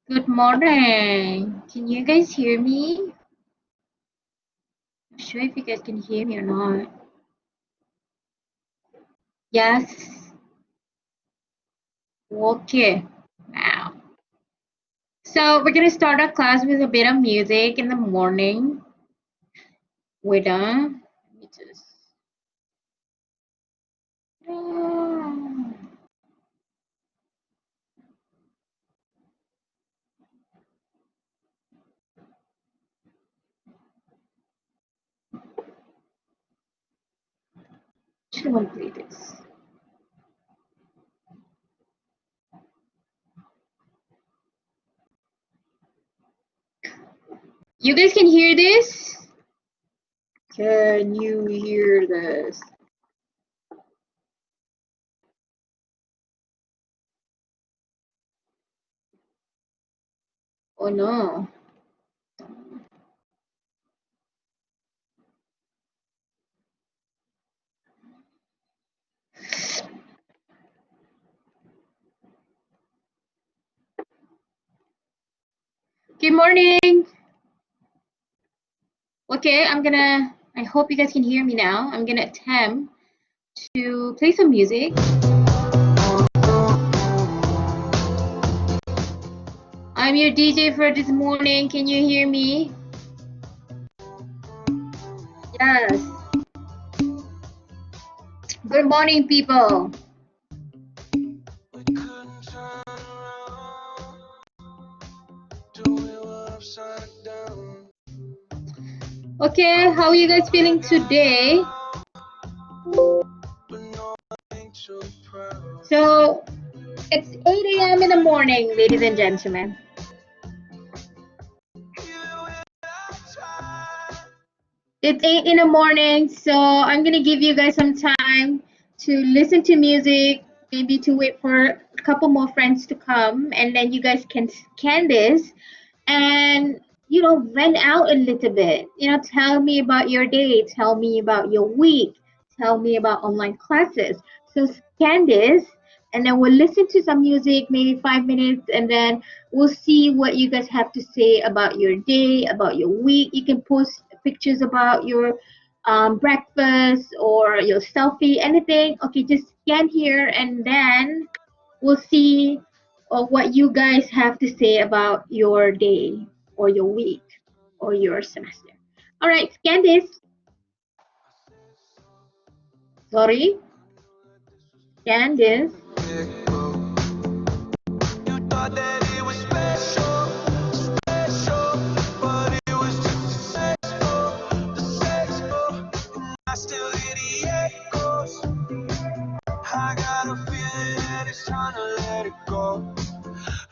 Good morning. Can you guys hear me? I'm not sure if you guys can hear me or not. Yes. Okay. Wow. So we're gonna start our class with a bit of music in the morning. Wait let me just should I play this? You guys can hear this? Can you hear this? Oh no. Good morning. Okay, I hope you guys can hear me now. I'm gonna attempt to play some music. I'm your DJ for this morning. Can you hear me? Yes. Good morning, people. Okay, how are you guys feeling today? So, it's 8 a.m. in the morning, ladies and gentlemen. It's 8 in the morning, so I'm gonna give you guys some time to listen to music, maybe to wait for a couple more friends to come, and then you guys can scan this and vent out a little bit. Tell me about your day, tell me about your week, tell me about online classes. So scan this, and then we'll listen to some music, maybe 5 minutes, and then we'll see what you guys have to say about your day, about your week. You can post pictures about your breakfast or your selfie, anything. Okay, just scan here, and then we'll see what you guys have to say about your day or your week or your semester. All right, scan this. Sorry, scan this. I got a feeling that it's time to let it go.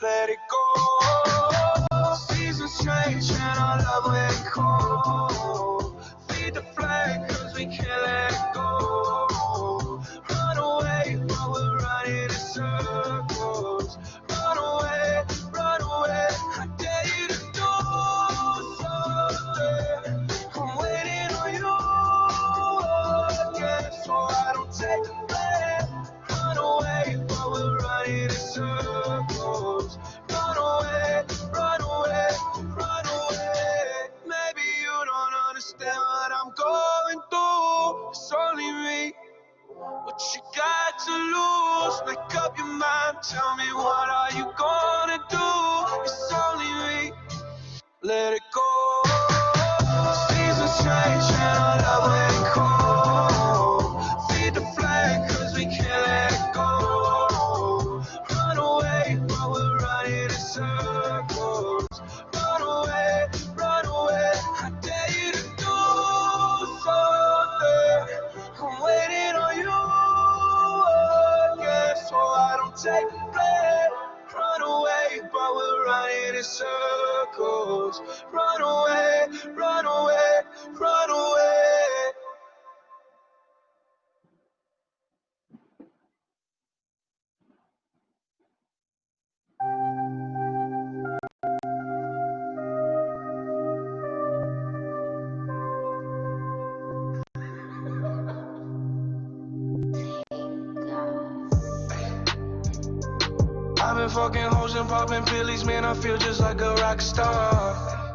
Let it go. Seasons change and our love went cold. Feed the flag cause we can't let it go. Run away while we're running in circles. Run away, run away. I dare you to do something. I'm waiting on you again, so I don't take the blame. Run away while we're running in circles. Run away, run away, run away. Maybe you don't understand what I'm going through. It's only me. What you got to lose? Make up your mind. Tell me what are you gonna do? It's only me. Let it go. Seasons change and our love ain't cold. Feed the flag cause we can't let it go. Run away while we're running in circles. Run away, run away. I dare you to do something. I'm waiting on you again, so I don't take the blame. Run away, but we're running in circles. Run away, run away, run away. I've been fucking hoes and popping pillies, man, I feel just like a rock star.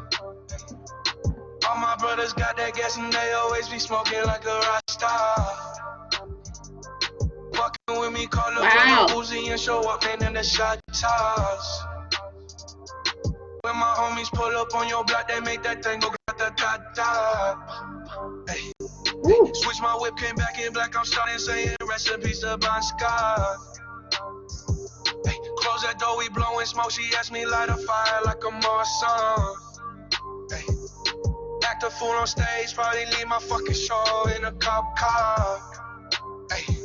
All my brothers got that gas and they always be smoking like a rock star. Fucking with me, call up on the Uzi and show up, man, in the shot toss. When my homies pull up on your block, they make that thing go grata-ta-ta. Hey. Switch my whip, came back in black, I'm starting saying recipes to Bon Scott. Hey, close that door, we blowing smoke, she asked me light a fire like a Marsan. Hey, act a fool on stage, probably leave my fucking show in a cop car. Hey,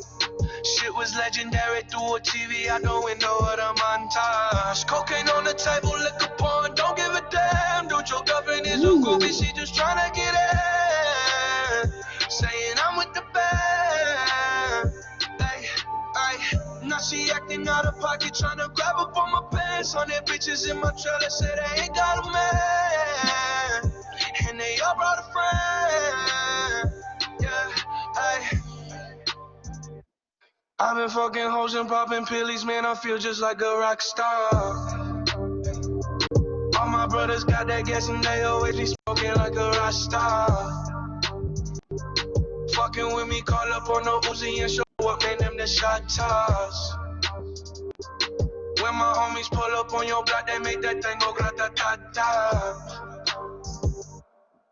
shit was legendary through a TV out the window of the montage. Cocaine on the table, liquor porn, don't give a damn. Dude, your girlfriend is a groupie, she just tryna get in. Saying I'm with the band. Hey, hey, now she acting out of pocket, tryna grab up on my pants. 100 bitches in my trailer, say they ain't got a man. And they all brought a friend. Yeah, hey. I've been fucking hoes and popping pillies, man, I feel just like a rock star. All my brothers got that gas and they always be smoking like a rock star. Fucking with me, call up on the Uzi and show up, man, them the shot toss. When my homies pull up on your block, they make that thing go grata-ta-ta.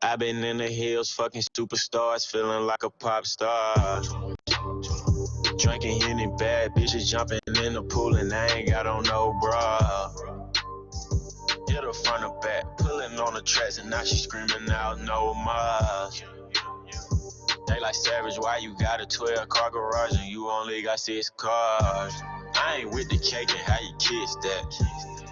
I've been in the hills, fucking superstars, feeling like a pop star. Drinking Henny, bad bitches jumping in the pool and I ain't got on no bra. Hit her front or back, pulling on the tracks and now she screaming out no more. They like Savage, why you got a 12-car garage and you only got 6 cars? I ain't with the cake and how you kiss that.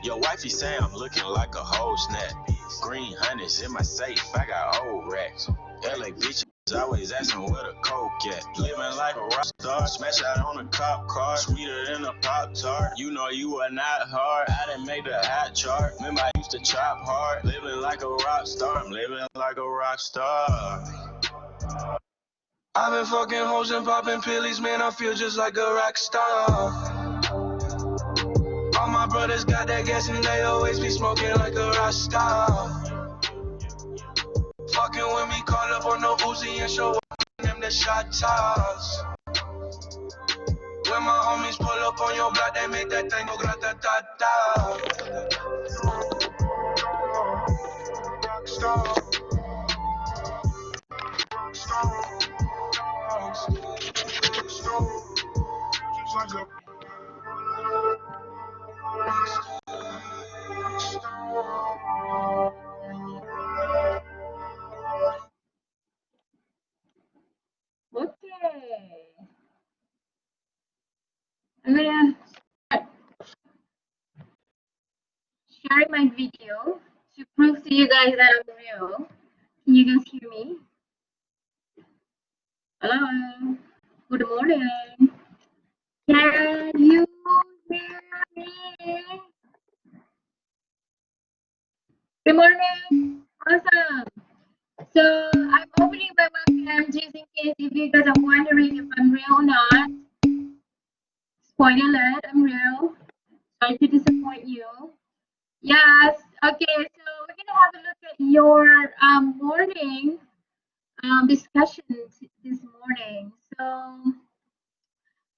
Your wifey say I'm looking like a whole snap. Green hundreds in my safe, I got old racks. LA bitches always asking where the coke at. Living like a rock star, smash out on a cop car, sweeter than a Pop-Tart. You know you are not hard, I didn't make the hot chart. Remember I used to chop hard, living like a rock star, I'm living like a rock star. I've been fucking hoes and popping pillies, man, I feel just like a rock star. All my brothers got that gas and they always be smoking like a rock star. Fucking with me, call up on the Uzi and show up, them the shot toss. When my homies pull up on your block, they make that thing go grata-ta-ta. Rock star. Rock star. Okay. I'm gonna start sharing my video to prove to you guys that I'm real. Can you guys hear me? Hello. Good morning. Can you hear me? Good morning. Awesome. So I'm opening my webcam just in case if you guys are wondering if I'm real or not. Spoiler alert, I'm real. Sorry to disappoint you. Yes. Okay, so we're gonna have a look at your morning discussion this morning. So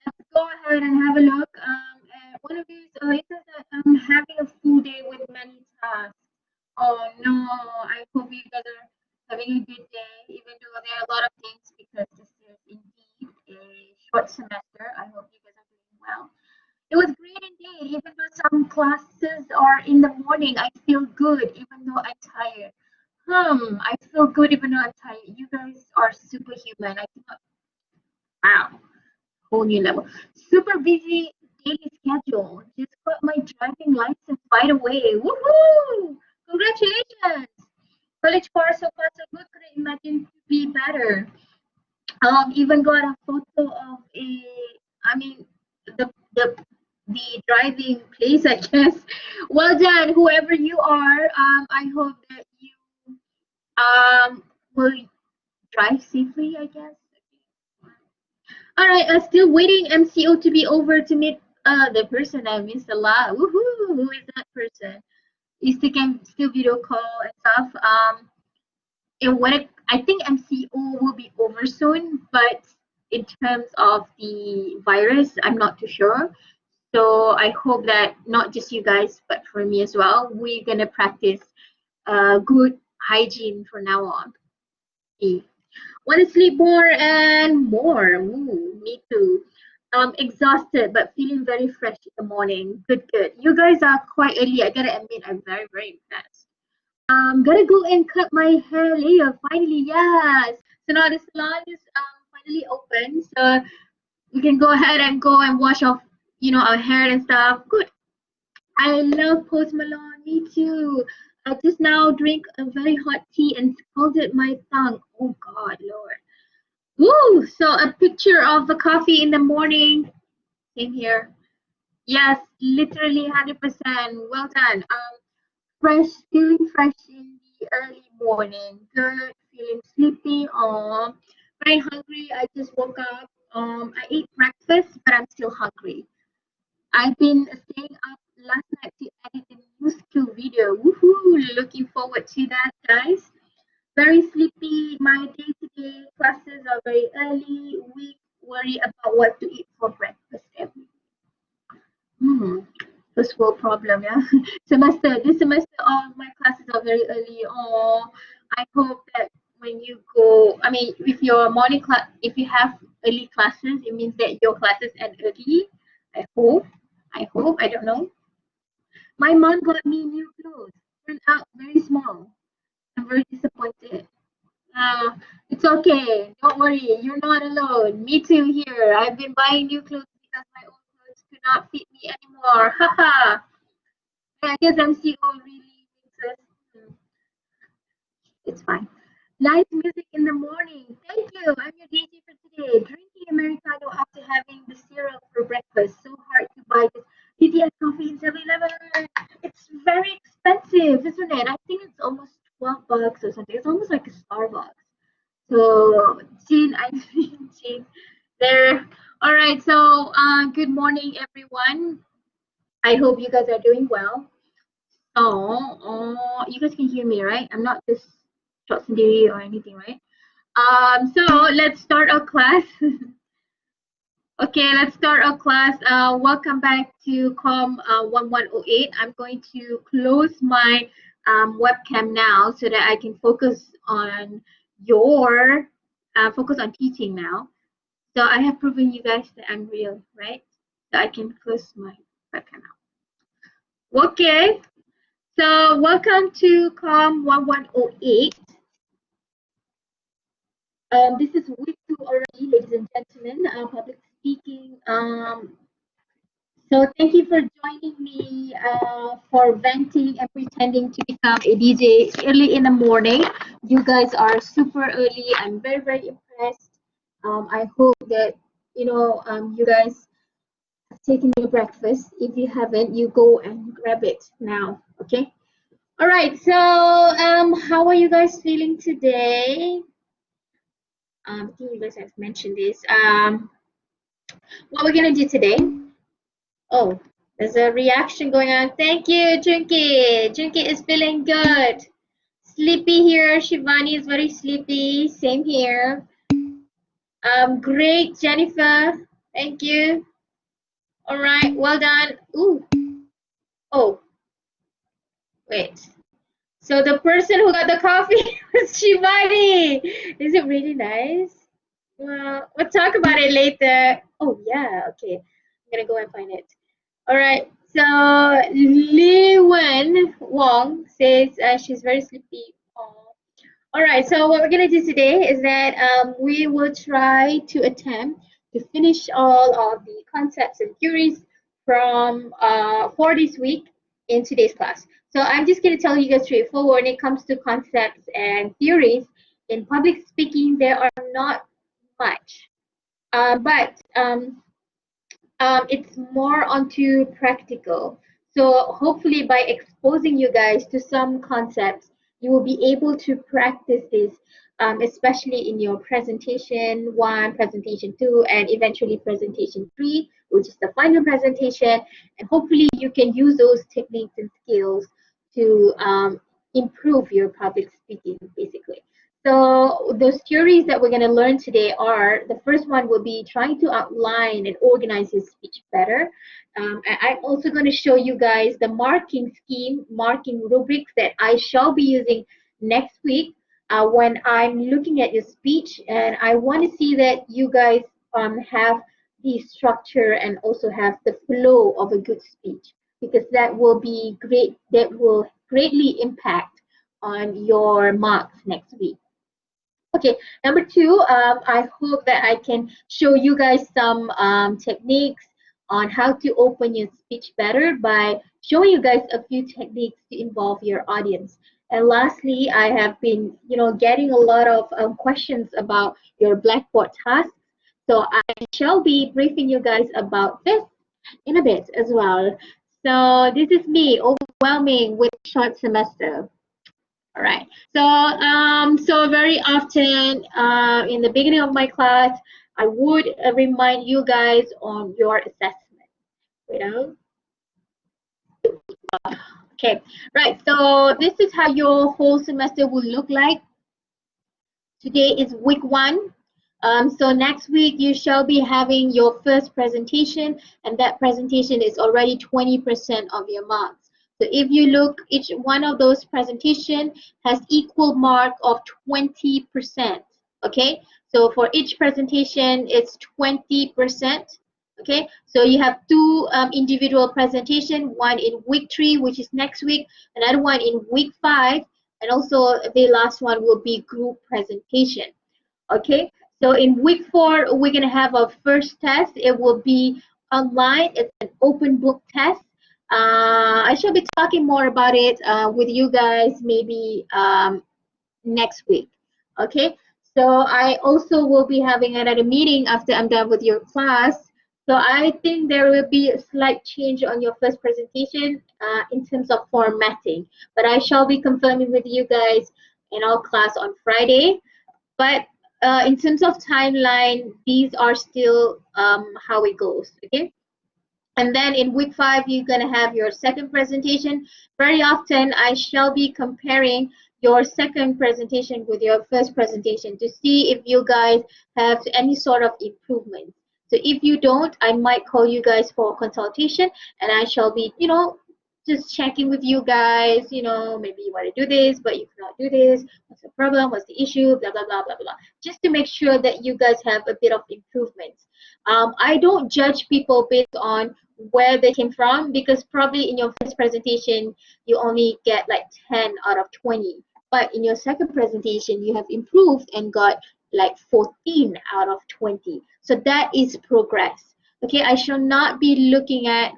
let's go ahead and have a look. One of these, it says that I'm having a full day with many tasks. Oh no, I hope you guys are having a good day, even though there are a lot of things because this is indeed a short semester. I hope you guys are doing well. It was great indeed, even though some classes are in the morning, I feel good even though I'm tired. I feel good even though I'm tired. You guys are superhuman. I cannot, wow, whole new level. Super busy daily schedule. Just got my driving license right away. Woohoo! Congratulations! College course so far so good. Couldn't imagine to be better. Even got a photo of a, I mean, the driving place, I guess. Well done, whoever you are. I hope that you will drive safely, I guess. All right, still waiting MCO to be over to meet The person I miss a lot. Woohoo! Who is that person? You still can still video call and stuff. I think MCO will be over soon, but in terms of the virus, I'm not too sure. So I hope that not just you guys, but for me as well, we're gonna practice good hygiene from now on. Want to sleep more and more. Ooh, me too. Exhausted but feeling very fresh in the morning. Good, good. You guys are quite early. I gotta admit, I'm very, very impressed. Gonna go and cut my hair later. Finally, yes. So now the salon is finally open, so we can go ahead and go and wash off, our hair and stuff. Good. I love Post Malone. Me too. I just now drink a very hot tea and scalded my tongue. Oh God, Lord. Woo! So a picture of the coffee in the morning. Same here. Yes, literally 100%. Well done. Fresh, feeling fresh in the early morning. Good, feeling sleepy. Very hungry. I just woke up. I ate breakfast, but I'm still hungry. I've been staying up last night to edit a new skill video. Woohoo! Looking forward to that, guys. Very sleepy. My day-to-day classes are very early. We worry about what to eat for breakfast every. Hmm. First world problem, yeah. This semester, all my classes are very early. Oh, I hope that when you go, I mean, if your morning class, if you have early classes, it means that your classes end early. I hope. I don't know. My mom got me new clothes. Turned out very small. I'm very disappointed. Uh, it's okay. Don't worry. You're not alone. Me too here. I've been buying new clothes because my old clothes could not fit me anymore. Haha. I guess MCO really makes us. It's fine. Live music in the morning. Thank you. I'm your DJ for today. Drinking Americano after having the cereal for breakfast. So hard to buy this TTS coffee in 7-Eleven. It's very expensive, isn't it? I think it's almost $12 or something. It's almost like a Starbucks. So, Jean, I mean, Jean, there. All right. So, good morning, everyone. I hope you guys are doing well. You guys can hear me, right? I'm not just short sendiri or anything, right? So let's start our class. Okay, let's start our class. Welcome back to COM1108. I'm going to close my webcam now so that I can focus on focus on teaching now. So I have proven you guys that I'm real, right? So I can close my webcam now. Okay, so welcome to COM1108. This is week 2 already, ladies and gentlemen, public speaking. So thank you for joining me for venting and pretending to become a DJ early in the morning. You guys are super early. I'm very, very impressed. I hope that, you guys have taken your breakfast. If you haven't, you go and grab it now, okay? All right, so how are you guys feeling today? I think you guys have mentioned this. What we're gonna do today? Oh, there's a reaction going on. Thank you, Junki. Junki is feeling good. Sleepy here. Shivani is very sleepy. Same here. Great, Jennifer. Thank you. All right, well done. Ooh. Oh, wait. So the person who got the coffee was Shivani. Is it really nice? Well, we'll talk about it later. Oh yeah, okay. I'm gonna go and find it. All right. So Li Wen Wong says she's very sleepy. Aw. All right. So what we're gonna do today is that we will try to attempt to finish all of the concepts and theories from for this week in today's class. So I'm just gonna tell you guys straightforward when it comes to concepts and theories in public speaking. There are not much, but it's more onto practical. So hopefully by exposing you guys to some concepts, you will be able to practice this, especially in your presentation one, presentation two, and eventually presentation three, which is the final presentation. And hopefully you can use those techniques and skills to improve your public speaking, basically. So those theories that we're going to learn today are, the first one will be trying to outline and organize your speech better. I'm also going to show you guys the marking scheme, marking rubrics that I shall be using next week when I'm looking at your speech. And I want to see that you guys have the structure and also have the flow of a good speech, because that will be great, that will greatly impact on your marks next week. Okay, number two, I hope that I can show you guys some techniques on how to open your speech better by showing you guys a few techniques to involve your audience. And lastly, I have been, getting a lot of questions about your Blackboard tasks. So I shall be briefing you guys about this in a bit as well. So this is me overwhelming with short semester. All right. So very often in the beginning of my class, I would remind you guys on your assessment. You know. Okay. Right. So this is how your whole semester will look like. Today is week one. So next week you shall be having your first presentation, and that presentation is already 20% of your marks. So if you look, each one of those presentation has equal mark of 20%. Okay, so for each presentation it's 20%. Okay, so you have two individual presentation, one in week 3, which is next week, another one in week 5, and also the last one will be group presentation. Okay, so in week 4 we're going to have our first test. It will be online. It's an open book test. I shall be talking more about it with you guys maybe next week. Okay, so I also will be having another meeting after I'm done with your class. So I think there will be a slight change on your first presentation in terms of formatting, but I shall be confirming with you guys in our class on Friday. But in terms of timeline, these are still how it goes. Okay. And then in week 5, you're going to have your second presentation. Very often, I shall be comparing your second presentation with your first presentation to see if you guys have any sort of improvement. So if you don't, I might call you guys for a consultation, and I shall be, just checking with you guys, maybe you want to do this, but you cannot do this. What's the problem? What's the issue? Blah, blah, blah, blah, blah. Just to make sure that you guys have a bit of improvement. I don't judge people based on where they came from, because probably in your first presentation you only get like 10 out of 20, but in your second presentation you have improved and got like 14 out of 20. So that is progress. Okay, I shall not be looking at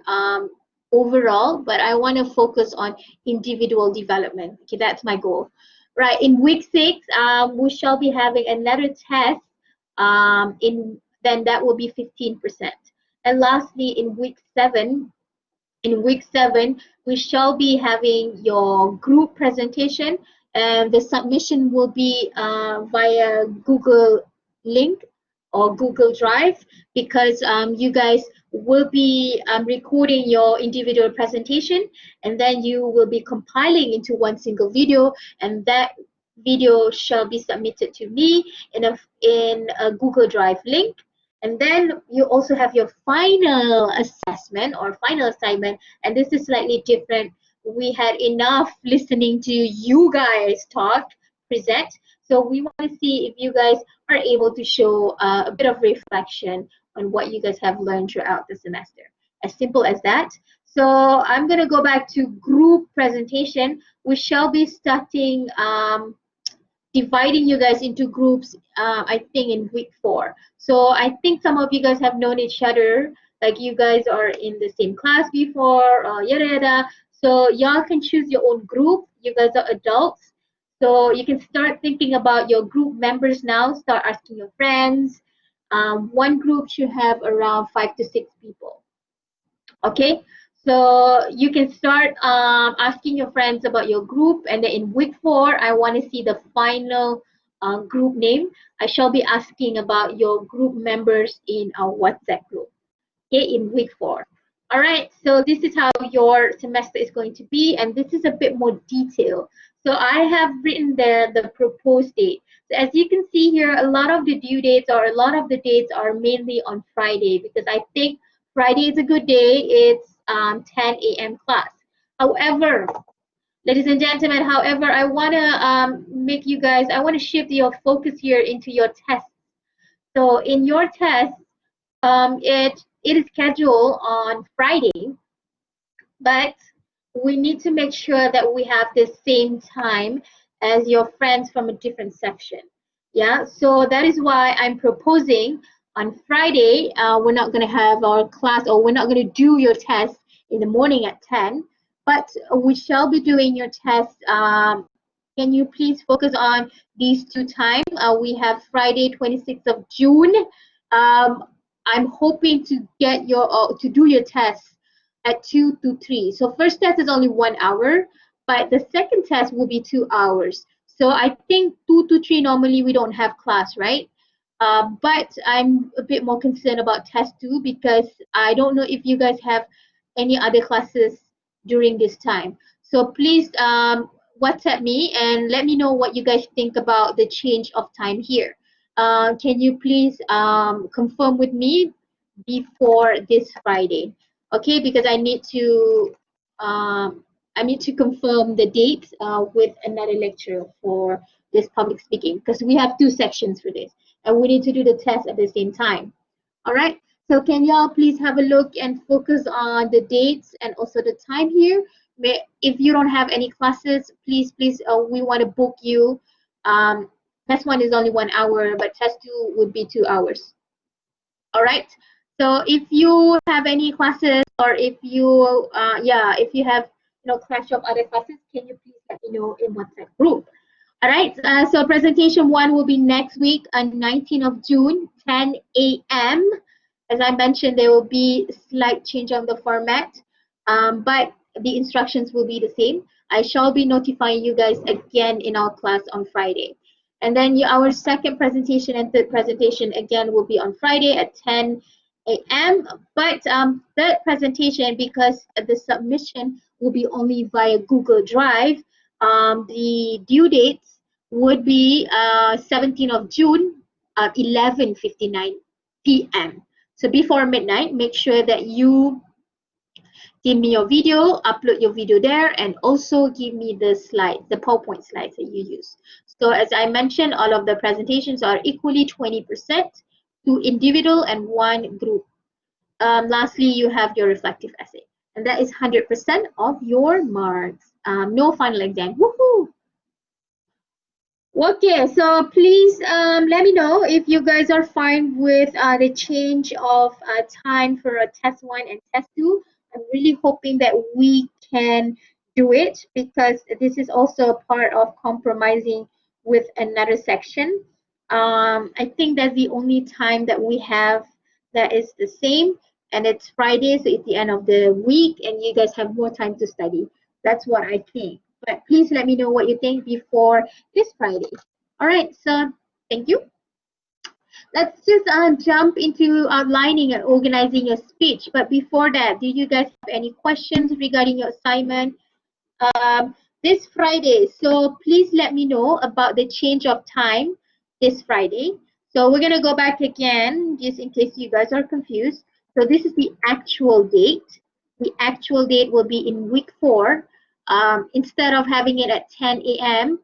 overall, but I want to focus on individual development. Okay, that's my goal. Right, in week 6 we shall be having another test, then that will be 15%. And lastly, in week 7, we shall be having your group presentation, and the submission will be via Google Link or Google Drive, because you guys will be recording your individual presentation, and then you will be compiling into one single video, and that video shall be submitted to me in a Google Drive link. And then you also have your final assessment or final assignment, and this is slightly different. We had enough listening to you guys talk, present, so we want to see if you guys are able to show a bit of reflection on what you guys have learned throughout the semester. As simple as that. So I'm going to go back to group presentation. We shall be starting dividing you guys into groups, I think in week 4. So I think some of you guys have known each other, like you guys are in the same class before, yada yada. So y'all can choose your own group. You guys are adults, so you can start thinking about your group members now. Start asking your friends. One group should have around 5 to 6 people. Okay, So you can start asking your friends about your group, and then in week 4, I want to see the final group name. I shall be asking about your group members in our WhatsApp group. Okay, in week 4. All right, so this is how your semester is going to be, and this is a bit more detailed. So I have written there the proposed date. So as you can see here, a lot of the due dates or a lot of the dates are mainly on Friday because I think Friday is a good day. It's 10 a.m. class. However, ladies and gentlemen, however, I want to I want to shift your focus here into your test. So in your test, it is scheduled on Friday, but we need to make sure that we have the same time as your friends from a different section. Yeah, so that is why I'm proposing on Friday, we're not going to have our class or we're not going to do your test in the morning at 10, but we shall be doing your test. Can you please focus on these two times? We have Friday, 26th of June. Um, I'm hoping to get your to do your test at 2 to 3. So first test is only 1 hour, but the second test will be 2 hours. So I think 2 to 3 normally we don't have class, right? But I'm a bit more concerned about test 2 because I don't know if you guys have any other classes during this time. So please WhatsApp me and let me know what you guys think about the change of time here. Can you please confirm with me before this Friday? Okay, because I need to confirm the date with another lecturer for this public speaking because we have two sections for this and we need to do the test at the same time. All right. So can y'all please have a look and focus on the dates and also the time here. If you don't have any classes, please, we want to book you. Test 1 is only 1 hour, but test 2 would be 2 hours. All right. So if you have any classes or if you if you have clash of other classes, can you please let me know in WhatsApp group? All right. So presentation 1 will be next week on 19th of June, 10 a.m. As I mentioned, there will be slight change on the format, but the instructions will be the same. I shall be notifying you guys again in our class on Friday. And then our second presentation and third presentation again will be on Friday at 10 a.m. But third presentation, because the submission will be only via Google Drive, the due dates would be 17th of June, 11:59 p.m. So before midnight, make sure that you give me your video, upload your video there, and also give me the slides, the PowerPoint slides that you use. So as I mentioned, all of the presentations are equally 20% to individual and one group. Lastly, you have your reflective essay, and that is 100% of your marks. No final exam. Woohoo! Okay, so please let me know if you guys are fine with the change of time for test 1 and test 2. I'm really hoping that we can do it because this is also a part of compromising with another section. I think that's the only time that we have that is the same, and it's Friday, so it's the end of the week, and you guys have more time to study. That's what I think. But please let me know what you think before this Friday. All right, so thank you. Let's just jump into outlining and organizing your speech. But before that, do you guys have any questions regarding your assignment? um, this Friday. So please let me know about the change of time this Friday. So we're going to go back again, just in case you guys are confused. So this is the actual date. The actual date will be in week 4. Instead of having it at 10 a.m.,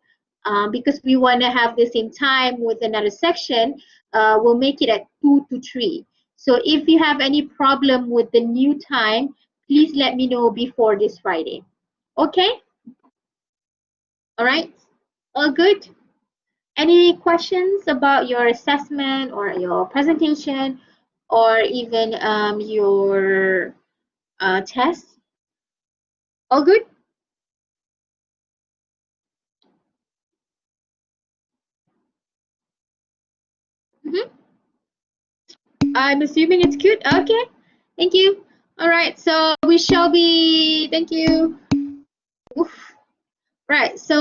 because we want to have the same time with another section, we'll make it at 2 to 3. So if you have any problem with the new time, please let me know before this Friday. Okay, all right, all good. Any questions about your assessment or your presentation or even your test? All good? I'm assuming it's good. Okay, thank you. All right, so we shall be. Thank you. Oof. Right, so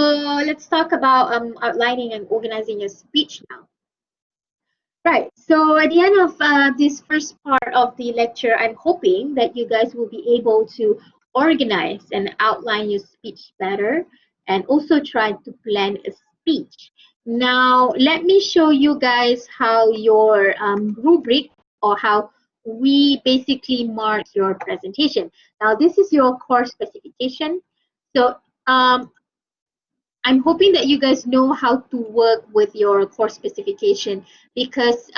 let's talk about outlining and organizing your speech now. Right. So at the end of this first part of the lecture, I'm hoping that you guys will be able to organize and outline your speech better and also try to plan a speech. Now, let me show you guys how your rubric or how we basically mark your presentation. Now, this is your course specification. So, I'm hoping that you guys know how to work with your course specification because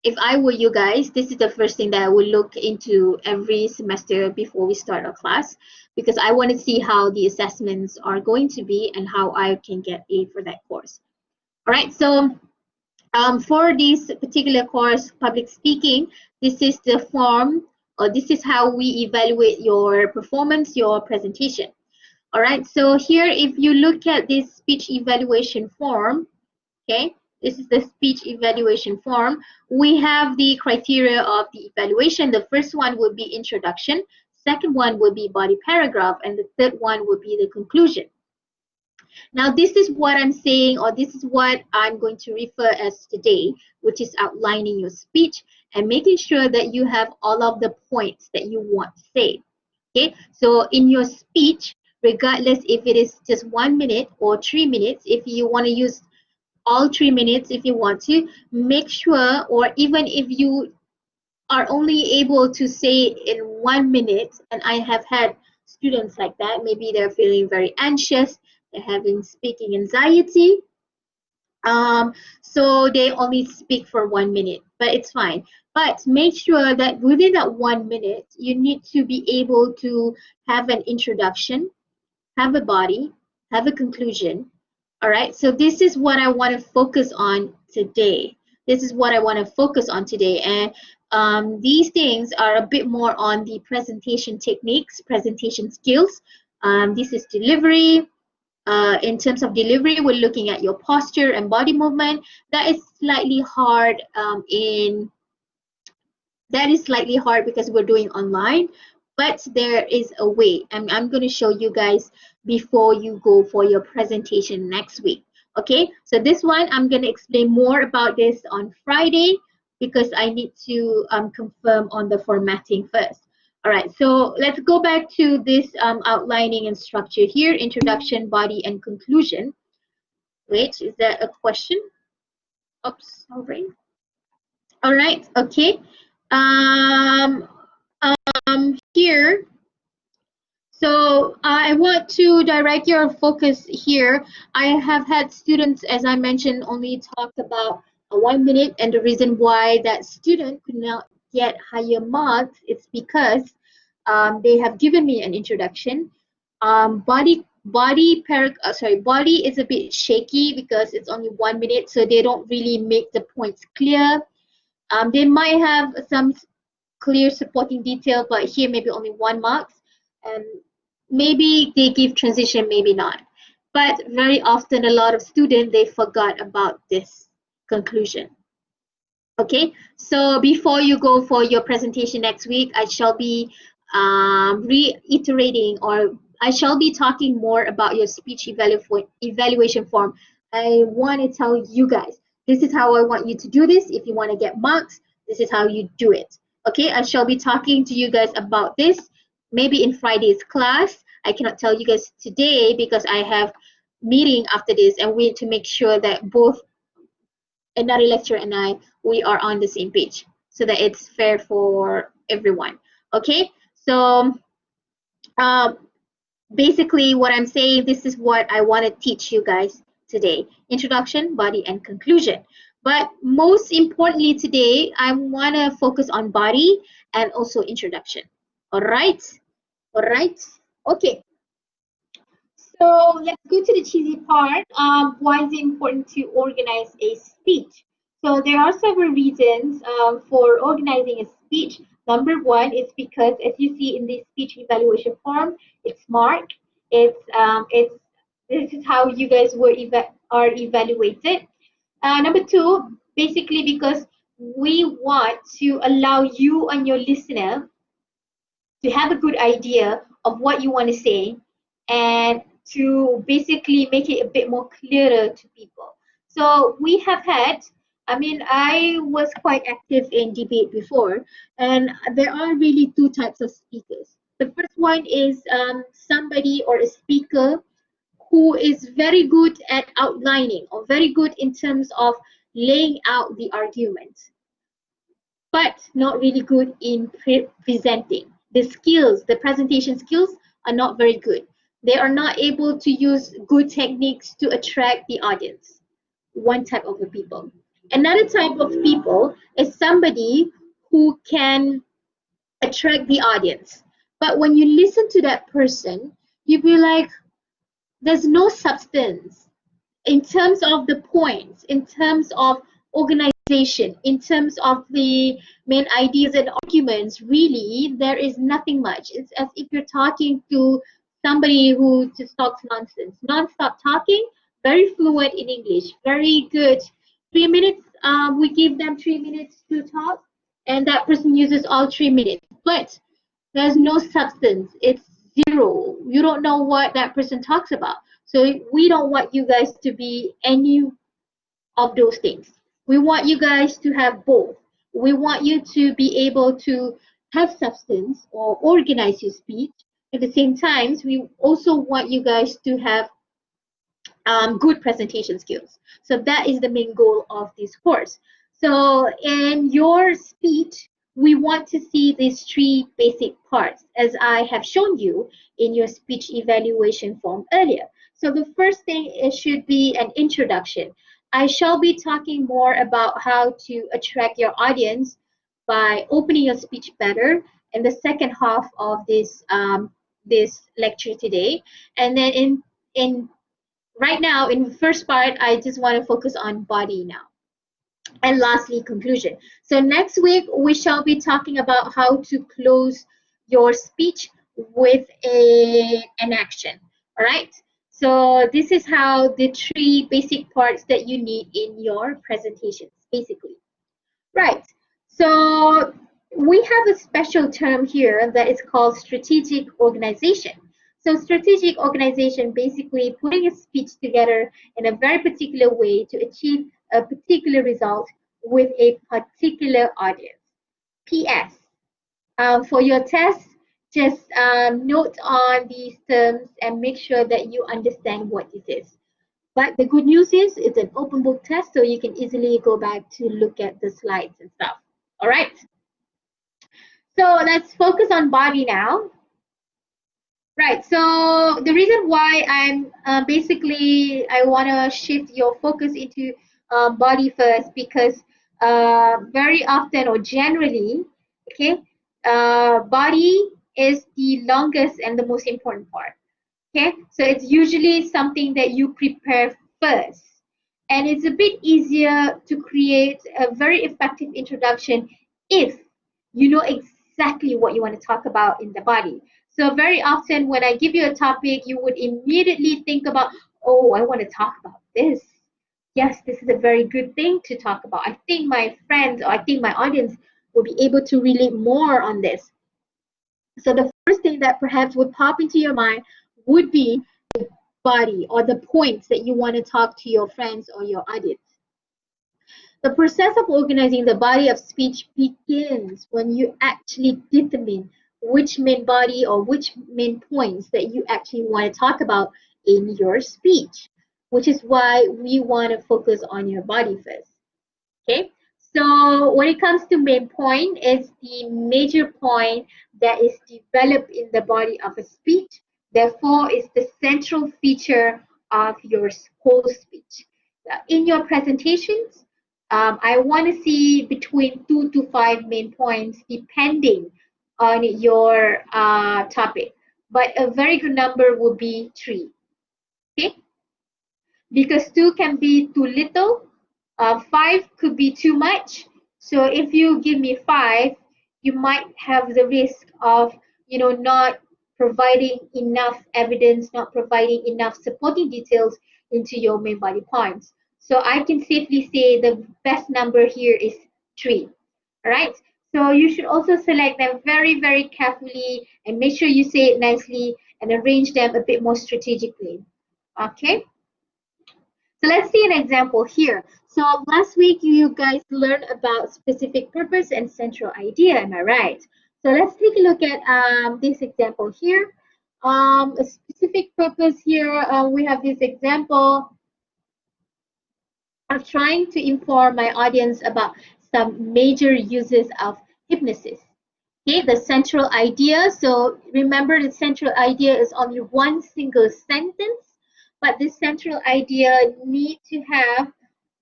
if I were you guys, this is the first thing that I would look into every semester before we start our class because I want to see how the assessments are going to be and how I can get A for that course. All right, so for this particular course, public speaking, this is the form or this is how we evaluate your performance, your presentation. All right, so here if you look at this speech evaluation form, okay, this is the speech evaluation form. We have the criteria of the evaluation. The first one would be introduction, second one would be body paragraph, and the third one would be the conclusion. Now this is what I'm saying, or this is what I'm going to refer as today, which is outlining your speech and making sure that you have all of the points that you want to say. Okay, so in your speech, regardless if it is just 1 minute or 3 minutes, if you want to use all 3 minutes if you want to, make sure, or even if you are only able to say in 1 minute, and I have had students like that, maybe they're feeling very anxious, they're having speaking anxiety, so they only speak for 1 minute, but it's fine. But make sure that within that 1 minute, you need to be able to have an introduction, have a body, have a conclusion. All right, so this is what I want to focus on today. This is what I want to focus on today. And these things are a bit more on the presentation techniques, presentation skills. This is delivery. In terms of delivery, we're looking at your posture and body movement. That is slightly hard because we're doing online, but there is a way, and I'm going to show you guys before you go for your presentation next week. Okay, so this one I'm going to explain more about this on Friday because I need to confirm on the formatting first. All right, so let's go back to this outlining and structure here: introduction, body, and conclusion. Wait, is that a question? Oops, sorry. All right, okay. Um, Here, so I want to direct your focus here. I have had students, as I mentioned, only talk about a 1 minute, and the reason why that student could not get higher marks is because they have given me an introduction. Body is a bit shaky because it's only 1 minute, so they don't really make the points clear. They might have some clear supporting detail, but here maybe only 1 marks, and maybe they give transition, maybe not. But very often a lot of students, they forgot about this conclusion. Okay, so before you go for your presentation next week, I shall be reiterating, or I shall be talking more about your speech evaluation form. I want to tell you guys, this is how I want you to do this. If you want to get marks, this is how you do it. Okay, I shall be talking to you guys about this maybe in Friday's class. I cannot tell you guys today because I have meeting after this, and we need to make sure that both another lecturer and I, we are on the same page so that it's fair for everyone. Okay, so um, basically what I'm saying, this is what I want to teach you guys today: introduction, body, and conclusion. But most importantly today, I want to focus on body and also introduction. All right, all right, okay. So let's go to the cheesy part. Why is it important to organize a speech? So there are several reasons for organizing a speech. Number one is because, as you see in the speech evaluation form, it's marked. It's this is how you guys are evaluated. Number two, basically because we want to allow you and your listener to have a good idea of what you want to say and to basically make it a bit more clearer to people. So we have had, I mean, I was quite active in debate before, and there are really two types of speakers. The first one is somebody or a speaker who is very good at outlining or very good in terms of laying out the argument, but not really good in presenting. The skills, the presentation skills are not very good. They are not able to use good techniques to attract the audience. One type of the people. Another type of people is somebody who can attract the audience. But when you listen to that person, you be like, there's no substance in terms of the points, in terms of organization, in terms of the main ideas and arguments, really, there is nothing much. It's as if you're talking to somebody who just talks nonsense, non-stop talking, very fluent in English, very good. 3 minutes, we give them 3 minutes to talk, and that person uses all 3 minutes. But there's no substance. It's zero. You don't know what that person talks about. So we don't want you guys to be any of those things. We want you guys to have both. We want you to be able to have substance or organize your speech. At the same time, we also want you guys to have good presentation skills. So that is the main goal of this course. So in your speech, we want to see these three basic parts as I have shown you in your speech evaluation form earlier. So the first thing it should be an introduction. I shall be talking more about how to attract your audience by opening your speech better in the second half of this lecture today. And then in right now, in the first part, I just want to focus on body now. And lastly, conclusion. So next week, we shall be talking about how to close your speech with an action. All right. So this is how the three basic parts that you need in your presentations, basically. Right. So we have a special term here that is called strategic organization. So strategic organization basically putting a speech together in a very particular way to achieve a particular result with a particular audience. PS. For your test, just note on these terms and make sure that you understand what this is. But the good news is it's an open book test, so you can easily go back to look at the slides and stuff. All right. So let's focus on body now. Right. So the reason why I'm basically I want to shift your focus into body first because very often or generally, okay, body is the longest and the most important part. Okay, so it's usually something that you prepare first. And it's a bit easier to create a very effective introduction if you know exactly what you want to talk about in the body. So very often when I give you a topic, you would immediately think about, oh, I want to talk about this. Yes, this is a very good thing to talk about. I think my friends or I think my audience will be able to relate more on this. So the first thing that perhaps would pop into your mind would be body or the points that you want to talk to your friends or your audience. The process of organizing the body of speech begins when you actually determine which main body or which main points that you actually want to talk about in your speech, which is why we want to focus on your body first. Okay, so when it comes to main point, it's the major point that is developed in the body of a speech. Therefore, it's the central feature of your whole speech. In your presentations, I want to see between 2 to 5 main points depending on your topic. But a very good number would be 3. Okay, because 2 can be too little, 5 could be too much. So if you give me 5, you might have the risk of not providing enough evidence, not providing enough supporting details into your main body points. So I can safely say the best number here is 3. All right. So you should also select them very, very carefully and make sure you say it nicely and arrange them a bit more strategically. Okay. So let's see an example here. So last week you guys learned about specific purpose and central idea. Am I right? So let's take a look at this example here. A specific purpose here. We have this example of trying to inform my audience about some major uses of hypnosis. Okay, the central idea. So remember, the central idea is only one single sentence, but this central idea need to have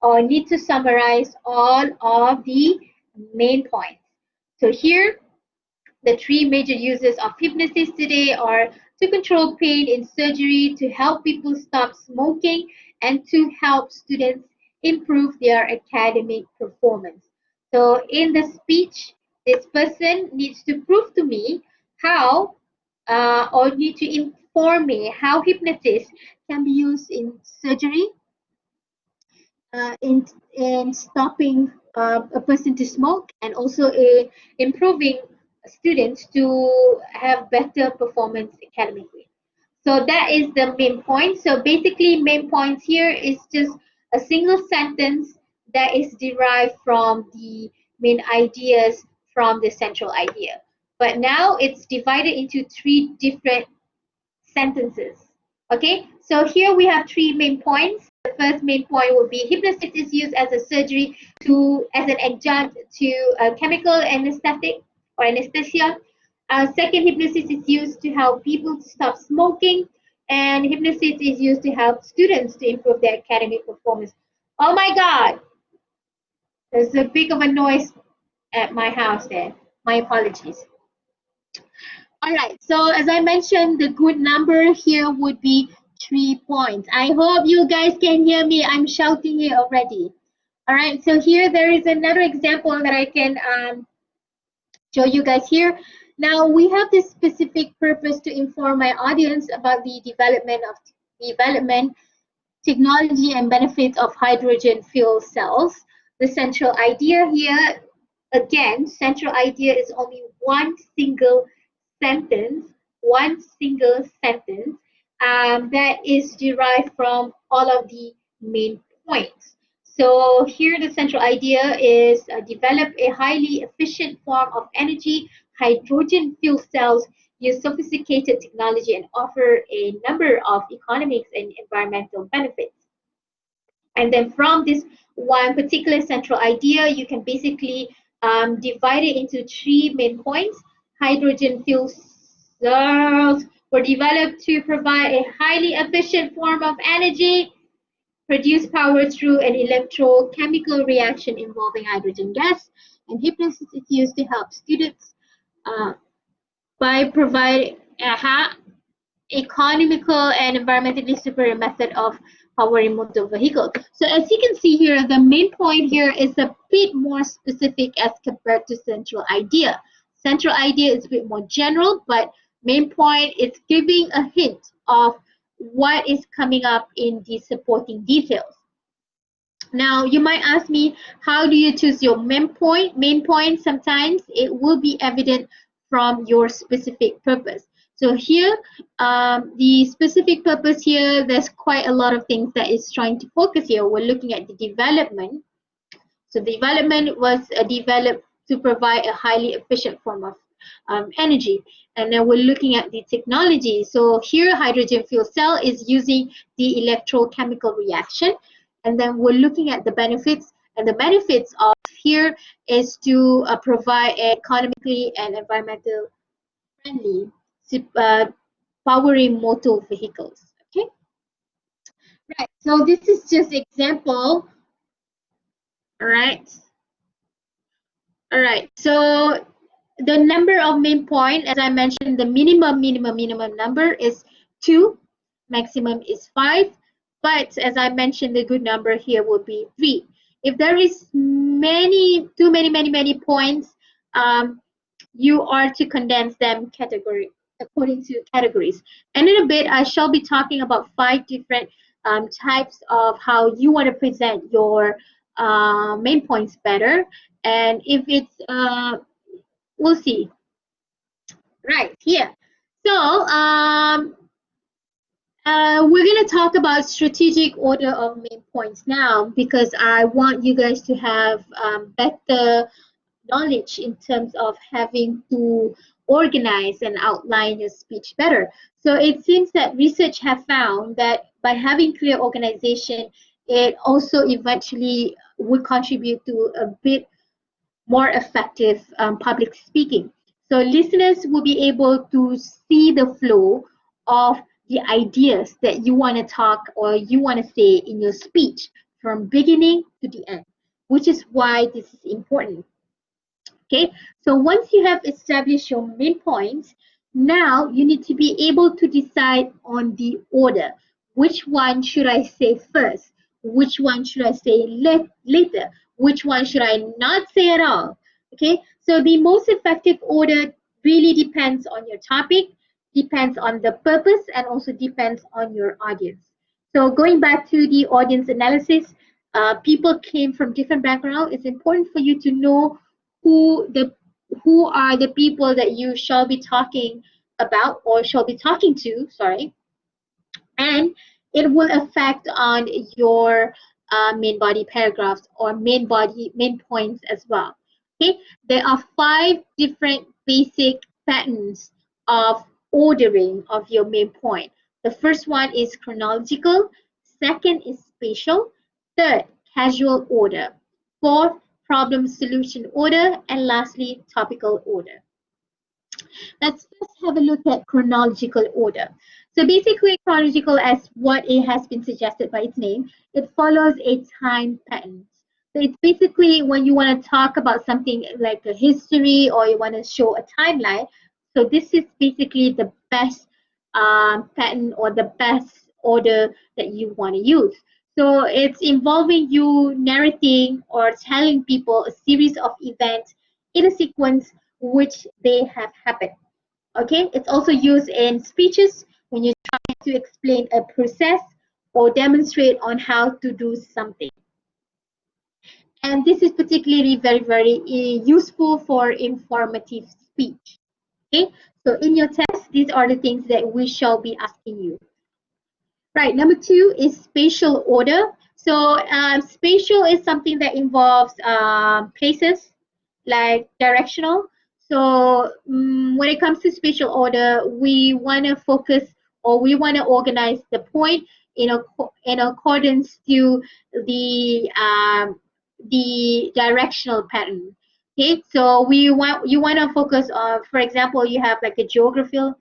or need to summarize all of the main points. So here, the three major uses of hypnosis today are to control pain in surgery, to help people stop smoking, and to help students improve their academic performance. So in the speech, this person needs to prove to me how or need to inform me how hypnosis can be used in surgery, uh, in in stopping a person to smoke, and also in improving students to have better performance academically. So that is the main point. So basically, main points here is just a single sentence that is derived from the main ideas from the central idea. But now it's divided into three different sentences. Okay, so here we have three main points. The first main point would be hypnosis is used as a surgery as an adjunct to chemical anesthetic or anesthesia. Second, hypnosis is used to help people to stop smoking, and hypnosis is used to help students to improve their academic performance. Oh my God, there's a big of a noise at my house there. My apologies. All right, so as I mentioned, the good number here would be 3 points. I hope you guys can hear me. I'm shouting here already. All right, so here there is another example that I can show you guys here. Now we have this specific purpose to inform my audience about the development technology and benefits of hydrogen fuel cells. The central idea here, again, central idea is only sentence, one single sentence that is derived from all of the main points. So here the central idea is develop a highly efficient form of energy. Hydrogen fuel cells use sophisticated technology and offer a number of economics and environmental benefits. And then from this one particular central idea, you can basically divide it into three main points. Hydrogen fuel cells were developed to provide a highly efficient form of energy, produce power through an electrochemical reaction involving hydrogen gas. And hypnosis is used to help students uh, by providing economical and environmentally superior method of powering motor vehicle. So as you can see here, the main point here is a bit more specific as compared to central idea. Central idea is a bit more general, but main point is giving a hint of what is coming up in the supporting details. Now, you might ask me, how do you choose your main point? Main point, sometimes it will be evident from your specific purpose. So here, the specific purpose here, there's quite a lot of things that is trying to focus here. We're looking at the development. So the development was developed to provide a highly efficient form of energy. And then we're looking at the technology. So here, hydrogen fuel cell is using the electrochemical reaction. And then we're looking at the benefits. And the benefits of here is to provide economically and environmental friendly powering motor vehicles. Okay, right. So this is just example. All right. All right. So the number of main point, as I mentioned, the minimum number is 2, maximum is 5. But as I mentioned, the good number here would be 3. If there is too many points, you are to condense them according to categories. And in a bit, I shall be talking about 5 different types of how you want to present your main points better. And if it's, we'll see. Right here. So we're going to talk about strategic order of main points now, because I want you guys to have better knowledge in terms of having to organize and outline your speech better. So it seems that research have found that by having clear organization, it also eventually would contribute to a bit more effective public speaking. So listeners will be able to see the flow of the ideas that you want to talk or you want to say in your speech from beginning to the end, which is why this is important. Okay, so once you have established your main points, now you need to be able to decide on the order. Which one should I say first? Which one should I say later? Which one should I not say at all? Okay, so the most effective order really depends on your topic, depends on the purpose, and also depends on your audience. So going back to the audience analysis, people came from different backgrounds. It's important for you to know who the who are the people that you shall be talking about or shall be talking to, sorry, and it will affect on your main body paragraphs or main points as well. Okay, there are 5 different basic patterns of ordering of your main point. The first one is chronological, second is spatial, third casual order, fourth problem solution order, and lastly topical order. Let's first have a look at chronological order. So basically, chronological, as what it has been suggested by its name, it follows a time pattern. So it's basically when you want to talk about something like a history or you want to show a timeline. So this is basically the best pattern or the best order that you want to use. So it's involving you narrating or telling people a series of events in a sequence which they have happened. Okay, it's also used in speeches when you're trying to explain a process or demonstrate on how to do something. And this is particularly very useful for informative speech. Okay, so in your test, these are the things that we shall be asking you. Right, number 2 is spatial order. So spatial is something that involves places, like directional. So when it comes to spatial order, we want to focus or we want to organize the point in accordance to the directional pattern. Okay, so you want to focus on, for example, you have like a geographical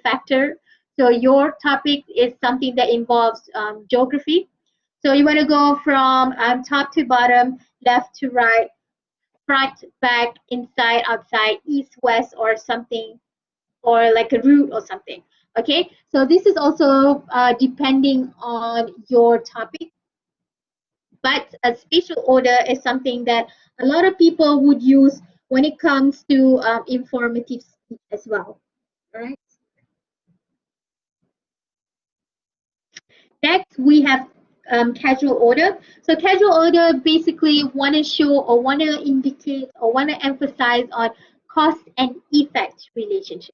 factor. So your topic is something that involves geography. So you want to go from top to bottom, left to right, front, back, inside, outside, east, west, or something, or like a route or something. Okay, so this is also depending on your topic, but a spatial order is something that a lot of people would use when it comes to informative speech as well. All right. Next, we have casual order. So casual order basically want to show or want to indicate or want to emphasize on cause and effect relationship.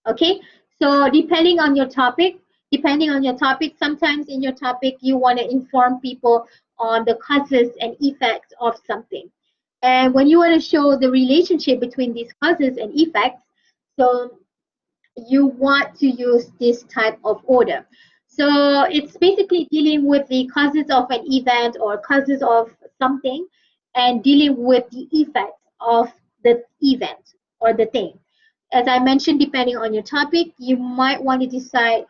Okay, so depending on your topic, sometimes in your topic you want to inform people on the causes and effects of something. And when you want to show the relationship between these causes and effects, so you want to use this type of order. So it's basically dealing with the causes of an event or causes of something and dealing with the effects of the event or the thing. As I mentioned, depending on your topic, you might want to decide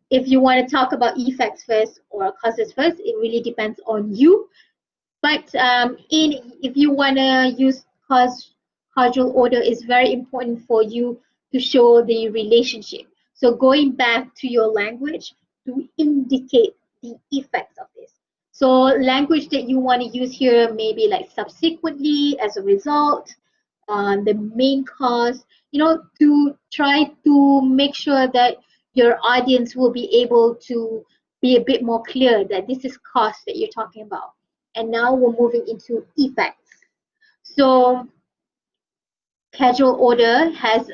if you want to talk about effects first or causes first. It really depends on you. But if you want to use causal order, is very important for you to show the relationship. So going back to your language to indicate the effects of this. So language that you want to use here may be like subsequently, as a result, the main cause, to try to make sure that your audience will be able to be a bit more clear that this is cause that you're talking about. And now we're moving into effects. So casual order has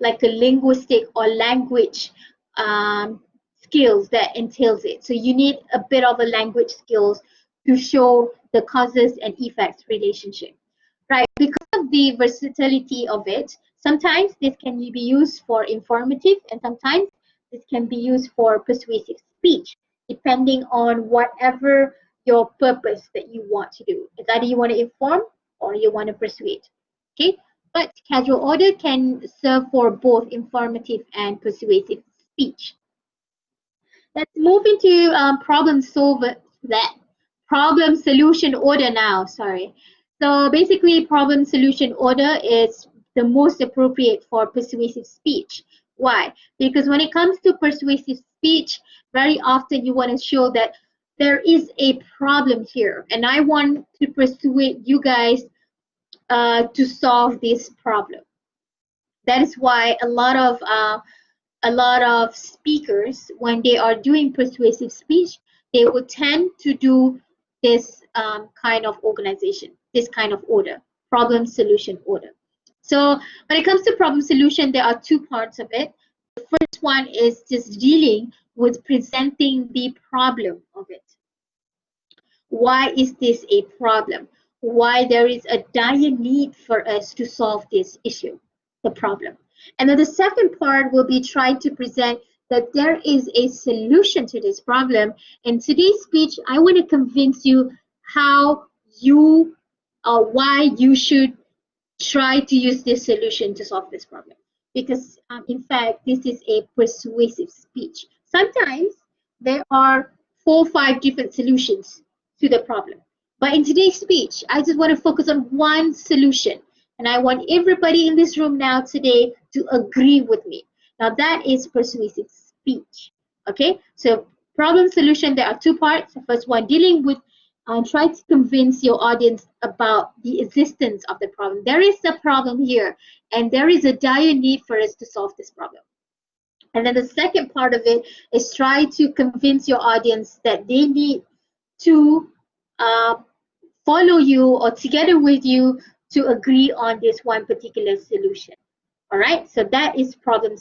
like a linguistic or language um, skills that entails it. So you need a bit of a language skills to show the causes and effects relationship, right? Because of the versatility of it, sometimes this can be used for informative and sometimes this can be used for persuasive speech, depending on whatever your purpose that you want to do. It's either you want to inform or you want to persuade. Okay, but casual order can serve for both informative and persuasive speech. Let's move into problem solution order now. Sorry. So basically, problem solution order is the most appropriate for persuasive speech. Why? Because when it comes to persuasive speech, very often you want to show that there is a problem here, and I want to persuade you guys to solve this problem. That is why a lot of speakers, when they are doing persuasive speech, they would tend to do this kind of organization, this kind of order, problem solution order. So when it comes to problem solution, there are two parts of it. The first one is just dealing with presenting the problem of it. Why is this a problem? Why there is a dire need for us to solve this issue, the problem. And then the second part will be trying to present that there is a solution to this problem. In today's speech, I want to convince you how you, why you should try to use this solution to solve this problem. Because in fact, this is a persuasive speech. Sometimes there are 4 or 5 different solutions to the problem. But in today's speech, I just want to focus on one solution. And I want everybody in this room now today to agree with me. Now that is persuasive speech. Okay, so problem solution, there are two parts. The first one, dealing with try to convince your audience about the existence of the problem. There is a problem here, and there is a dire need for us to solve this problem. And then the second part of it is try to convince your audience that they need to uh, follow you or together with you to agree on this one particular solution. All right, so that is problem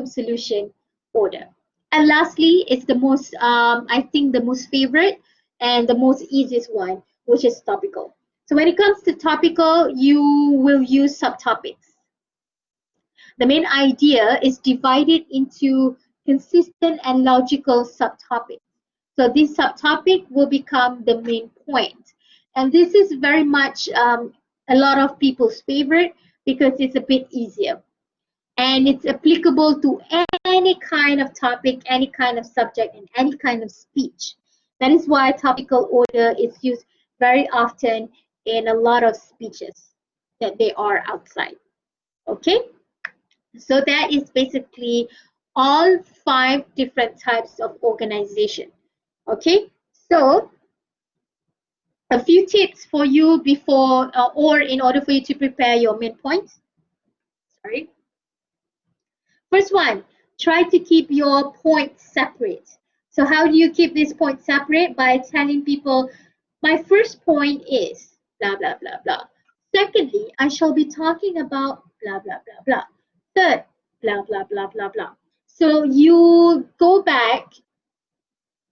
solution order. And lastly, it's the most, I think the most favorite and the most easiest one, which is topical. So when it comes to topical, you will use subtopics. The main idea is divided into consistent and logical subtopics. So this subtopic will become the main point. And this is very much a lot of people's favorite because it's a bit easier. And it's applicable to any kind of topic, any kind of subject, and any kind of speech. That is why topical order is used very often in a lot of speeches that they are outside. Okay? So that is basically all 5 different types of organization. Okay, so a few tips for you before or in order for you to prepare your main points. Sorry. First one, try to keep your points separate. So how do you keep these points separate? By telling people, my first point is blah, blah, blah, blah. Secondly, I shall be talking about blah, blah, blah, blah. Third, blah, blah, blah, blah, blah. So you go back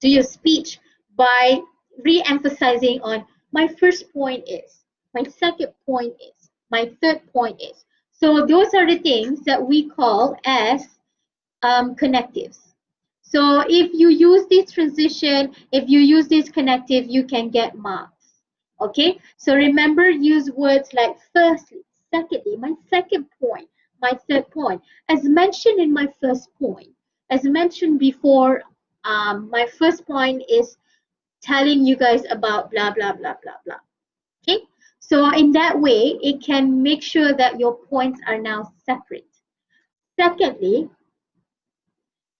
to your speech by re-emphasizing on my first point is, my second point is, my third point is. So those are the things that we call as connectives. So if you use this transition, if you use this connective, you can get marks. Okay, so remember, use words like firstly, secondly, my second point, my third point. As mentioned in my first point, as mentioned before, my first point is telling you guys about blah, blah, blah, blah, blah. Okay, so in that way, it can make sure that your points are now separate. Secondly,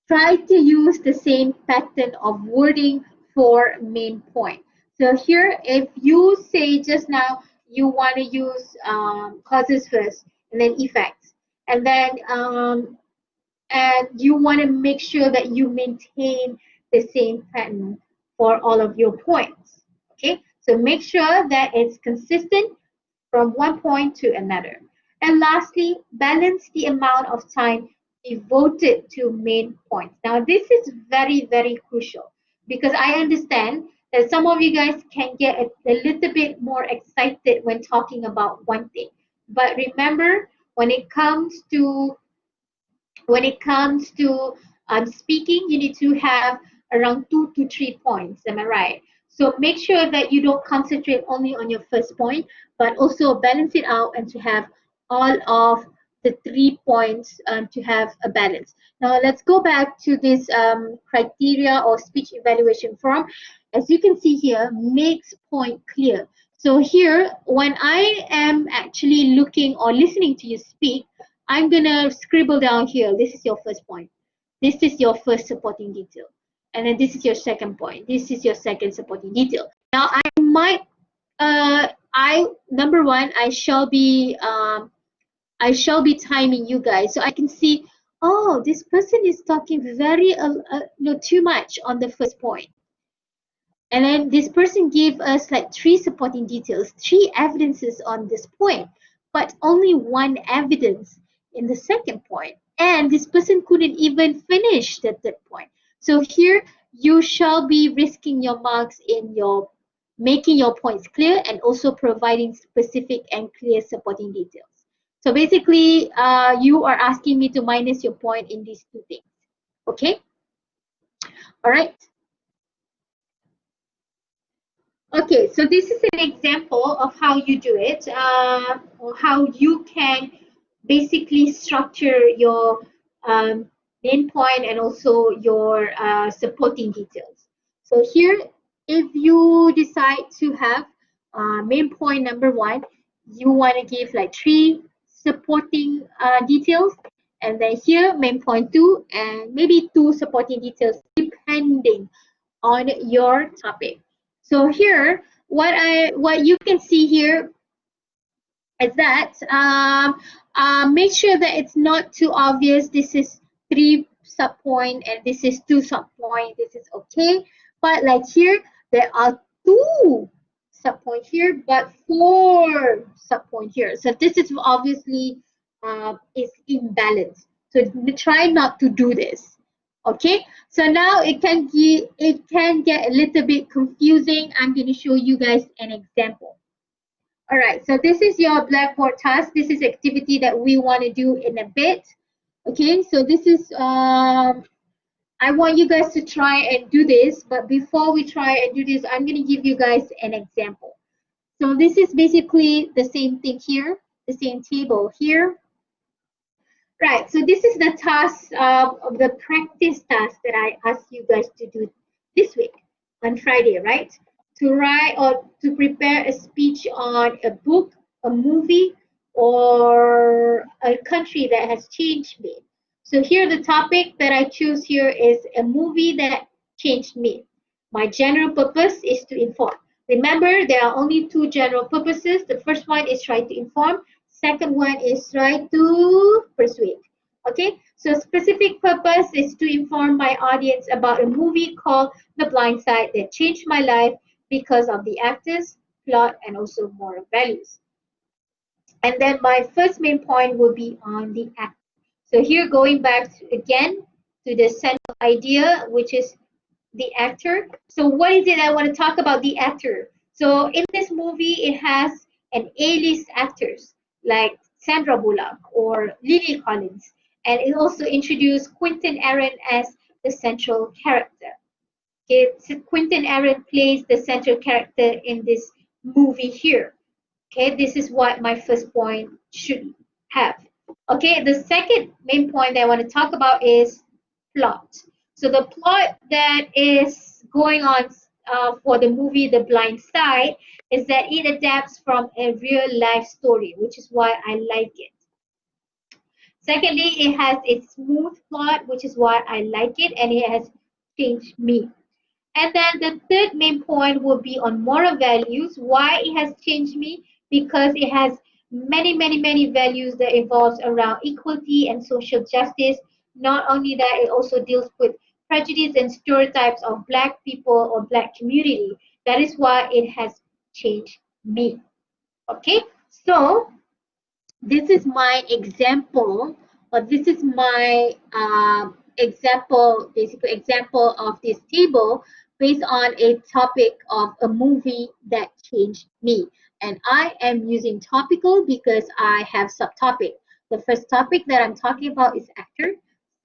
try to use the same pattern of wording for main point. So here, if you say just now you want to use causes first and then effects, and then and you want to make sure that you maintain the same pattern for all of your points. Okay, so make sure that it's consistent from one point to another. And lastly, balance the amount of time devoted to main points. Now, this is very, very crucial because I understand that some of you guys can get a little bit more excited when talking about one thing. But remember, when it comes to speaking, you need to have around 2 to 3 points. Am I right? So make sure that you don't concentrate only on your first point, but also balance it out and to have all of the 3 points to have a balance. Now let's go back to this criteria or speech evaluation form. As you can see here, makes point clear. So here, when I am actually looking or listening to you speak, I'm gonna scribble down here. This is your first point. This is your first supporting detail. And then this is your second point. This is your second supporting detail. Now I might I number one, I shall be timing you guys so I can see, oh, this person is talking very too much on the first point. And then this person gave us like 3 supporting details, 3 evidences on this point, but only 1 evidence in the second point. And this person couldn't even finish the third point. So here you shall be risking your marks in your making your points clear and also providing specific and clear supporting details. So basically, you are asking me to minus your point in these 2 things. Okay? All right. Okay, so this is an example of how you do it, or how you can basically structure your main point and also your supporting details. So here, if you decide to have main point number 1, you want to give like 3 supporting details, and then here main point 2 and maybe 2 supporting details depending on your topic. So here, what you can see here is that make sure that it's not too obvious. This is 3 subpoint and this is 2 subpoint. This is okay. But like here, there are 2 subpoint here, but 4 subpoint here. So this is obviously is imbalance. So try not to do this. Okay, so now it can get a little bit confusing. I'm going to show you guys an example. All right, so this is your Blackboard task. This is activity that we want to do in a bit. Okay, so this is I want you guys to try and do this, but before we try and do this, I'm going to give you guys an example. So this is basically the same thing here, the same table here. Right, so this is the task of the practice task that I asked you guys to do this week on Friday, right? To write or to prepare a speech on a book, a movie, or a country that has changed me. So here the topic that I choose here is a movie that changed me. My general purpose is to inform. Remember, there are only 2 general purposes. The first one is try to inform. Second one is try to persuade. Okay, so specific purpose is to inform my audience about a movie called The Blind Side that changed my life because of the actors, plot, and also moral values. And then my first main point will be on the actor. So here going back again to the central idea, which is the actor. So what is it I want to talk about the actor? So in this movie, it has an A-list actors like Sandra Bullock or Lily Collins, and it also introduced Quentin Aaron as the central character. Okay, so Quentin Aaron plays the central character in this movie here. Okay, this is what my first point should have. Okay, the second main point that I want to talk about is plot. So the plot that is going on for the movie The Blind Side is that it adapts from a real life story, which is why I like it. Secondly, it has a smooth plot, which is why I like it, and it has changed me. And then the third main point will be on moral values. Why it has changed me? Because it has many values that evolves around equality and social justice, Not only that, it also deals with prejudice and stereotypes of Black people or Black community. That is why it has changed me. Okay, so this is my example, or this is my example, basically example of this table based on a topic of a movie that changed me. And I am using topical because I have subtopic. The first topic that I'm talking about is actor,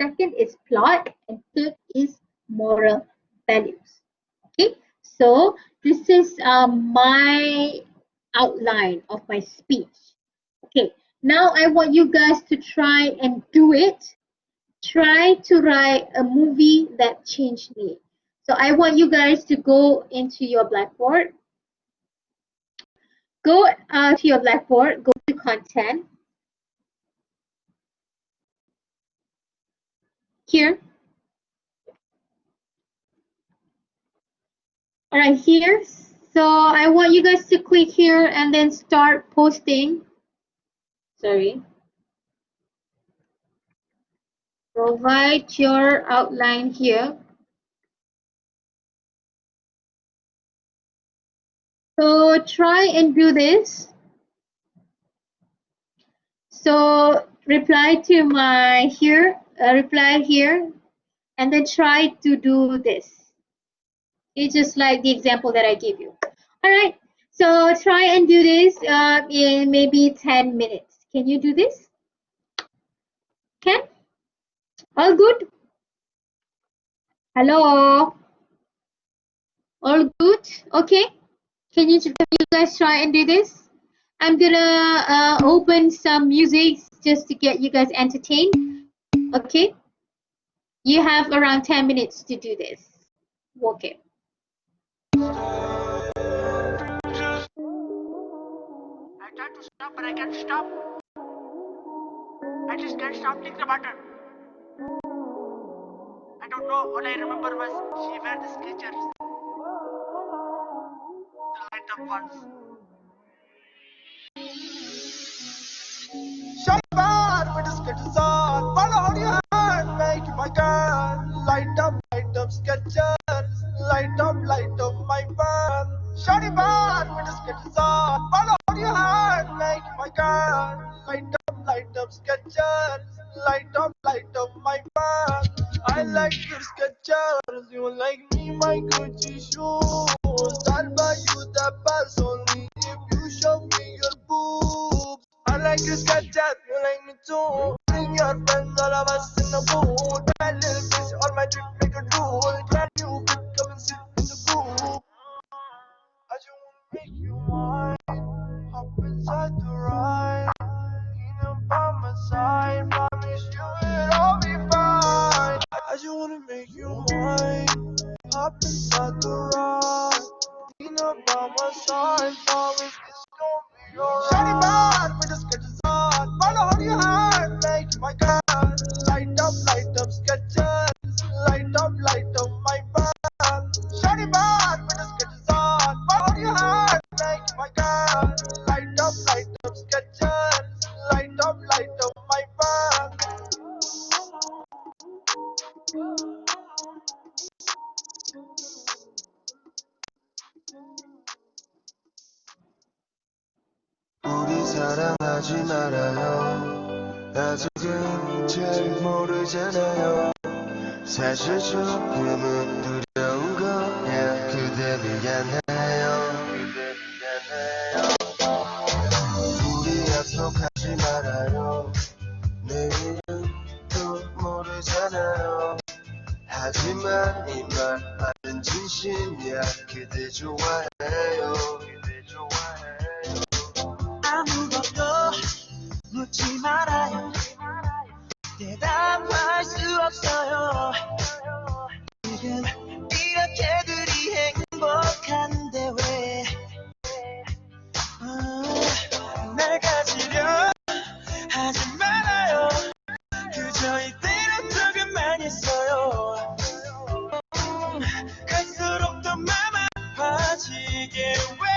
second is plot, and third is moral values. Okay, so this is my outline of my speech. Okay, now I want you guys to try and do it. Try to write a movie that changed me. So I want you guys to go into your blackboard. Go to your blackboard, go to content. Here. All right, here. So I want you guys to click here and then start posting. Sorry. Provide your outline here. So try and do this. So reply to my here, reply here, and then try to do this. It's just like the example that I gave you. All right. So try and do this in maybe 10 minutes. Can you do this? Can? All good? Hello? All good? Okay. Can you guys try and do this? I'm gonna open some music just to get you guys entertained. Okay. You have around 10 minutes to do this. Okay. I tried to stop, but I can't stop. I just can't stop thinking about her. I don't know. All I remember was she wear the Skechers, the light up ones. Shut bar with the sketches on. Follow on your hand, make you my girl. Light up sketches. Light up my band. Shorty bar with the sketches on. Follow on your hand, make you my girl. Light up sketches. Light up my band. I like your sketches. You like me, my Gucci shoes. I'll buy you the pass only if you show me your boobs. I like your sketches, you like me too. Bring your friends, all of us in the booth. My little bitch on my trip, make a rule. Brand new bitch, come and sit in the booth. I just wanna make you mine. Hop inside the ride. Lean up by my side. Promise you it'll be fine. I just wanna make you mine. Hop inside the ride. Lean up by my side. Promise it's gonna be alright. Shawty bad with the sketches on. Follow on your hand, make you my girl. Light up sketches. Light up my band. Shawty bad with the sketches on. Follow on your hand, make you my girl. Light up sketches. Light up my band. 우리 사랑하지 말아요. 아직은 잘 모르잖아요. 사실 조금은 두려운 거야. 그대 미안해요. 우리 약속하지 말아요. 내일은 또 모르잖아요. 하지만 이 말 말은 진심이야. 그대 좋아해요. 아무것도 묻지 말아요. 대답할 수 없어요. 지금 이렇게들이 행복한데 왜 날 가지려 하지 말아요. 그저 이대로 조금만 있어요. 갈수록 더 맘 아파지게 왜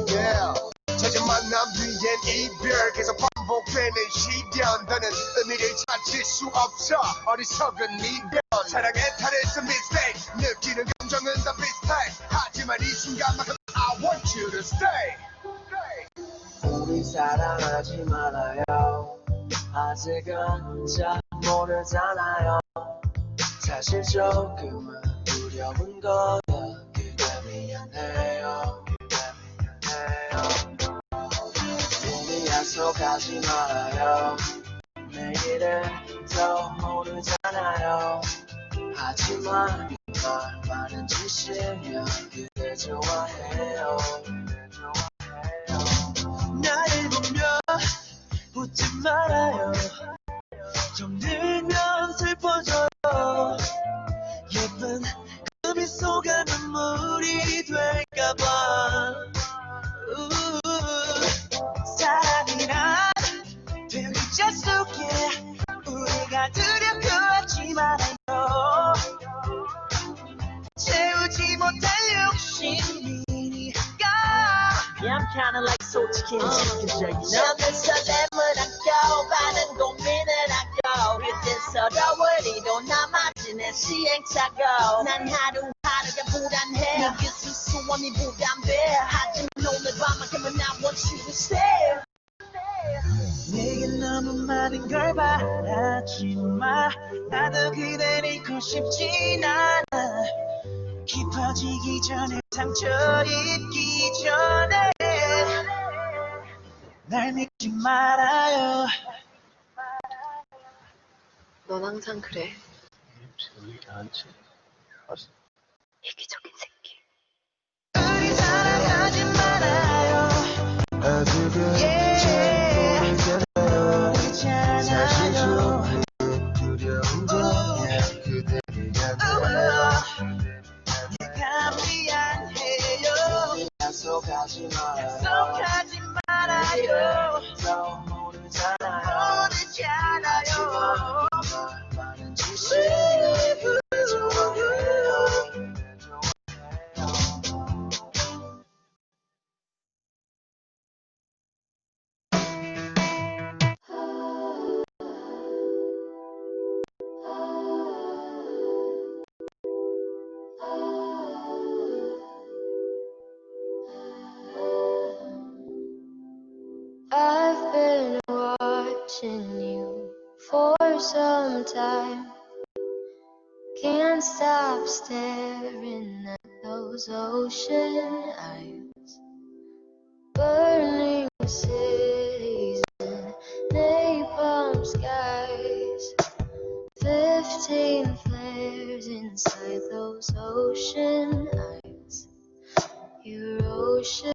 Yeah. 찾은 만남 뒤엔 이별 계속 반복 되는 시련 더는 의미를 찾을 수 없어 어리석은 미련 사랑에 탈해서 mistake 느끼는 감정은 다 비슷해 하지만 이 순간만큼 I want you to stay 우리 사랑하지 말아요 아직은 잘 모르잖아요 사실 조금은 두려운 거야 그대 미안해요 우리 약속하지 말아요 내일은 더 모르잖아요 하지만 말 많은 짓이면 그대 좋아해요 나를 보며 웃지 말아요 좀 늘면 슬퍼져요 예쁜 그 미소가 눈물이 될까봐 사랑이란 글자 속에 우리가 두렵고하지 말아요 채우지 못할 욕심이니까 Yeah, I'm kinda like 솔직히 너는 설렘을 안고 많은 고민을 하고 그땐 서러워리도 남아지는 시행착오 난 하루하루가 불안해 네게 수수함이 부담돼 하지만 오늘 밤만큼은 I want you to stay 내게 너무 많은 걸 바라지 마 나도 그댈 잃고 싶진 않아 깊어지기 전에 상처 입기 전에 날 믿지 말아요 넌 항상 그래 이기적인 새끼 우리 사랑하지 말아요 아직은 잘 모르잖아요 두려운 거야 그대 미안해요 내가 미안해요 약속하지 말아요 더 모르잖아요 많은 짓을 좋아해요 I've been watching you for some time. Can't stop staring at those ocean eyes. Burning cities and napalm skies. 15 flares inside those ocean eyes. Your ocean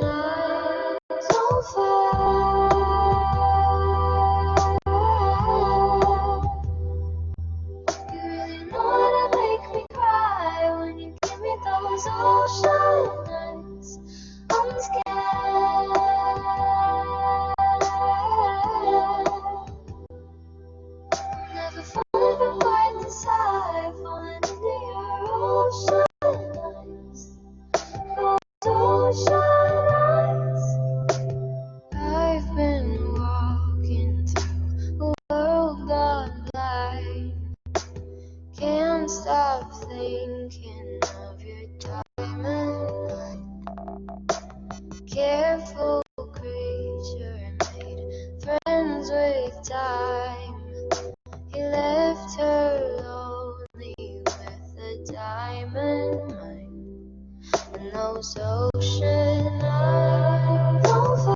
eyes on fire. You really know how to make me cry when you give me those ocean eyes. I'm scared. Never falling quite this high, falling into your ocean eyes. Those ocean eyes. I've been walking through a world gone blind. Can't stop thinking of your diamond line. Careful creature made friends with time. He left her lonely with a diamond mine. And those ocean eyes on fire.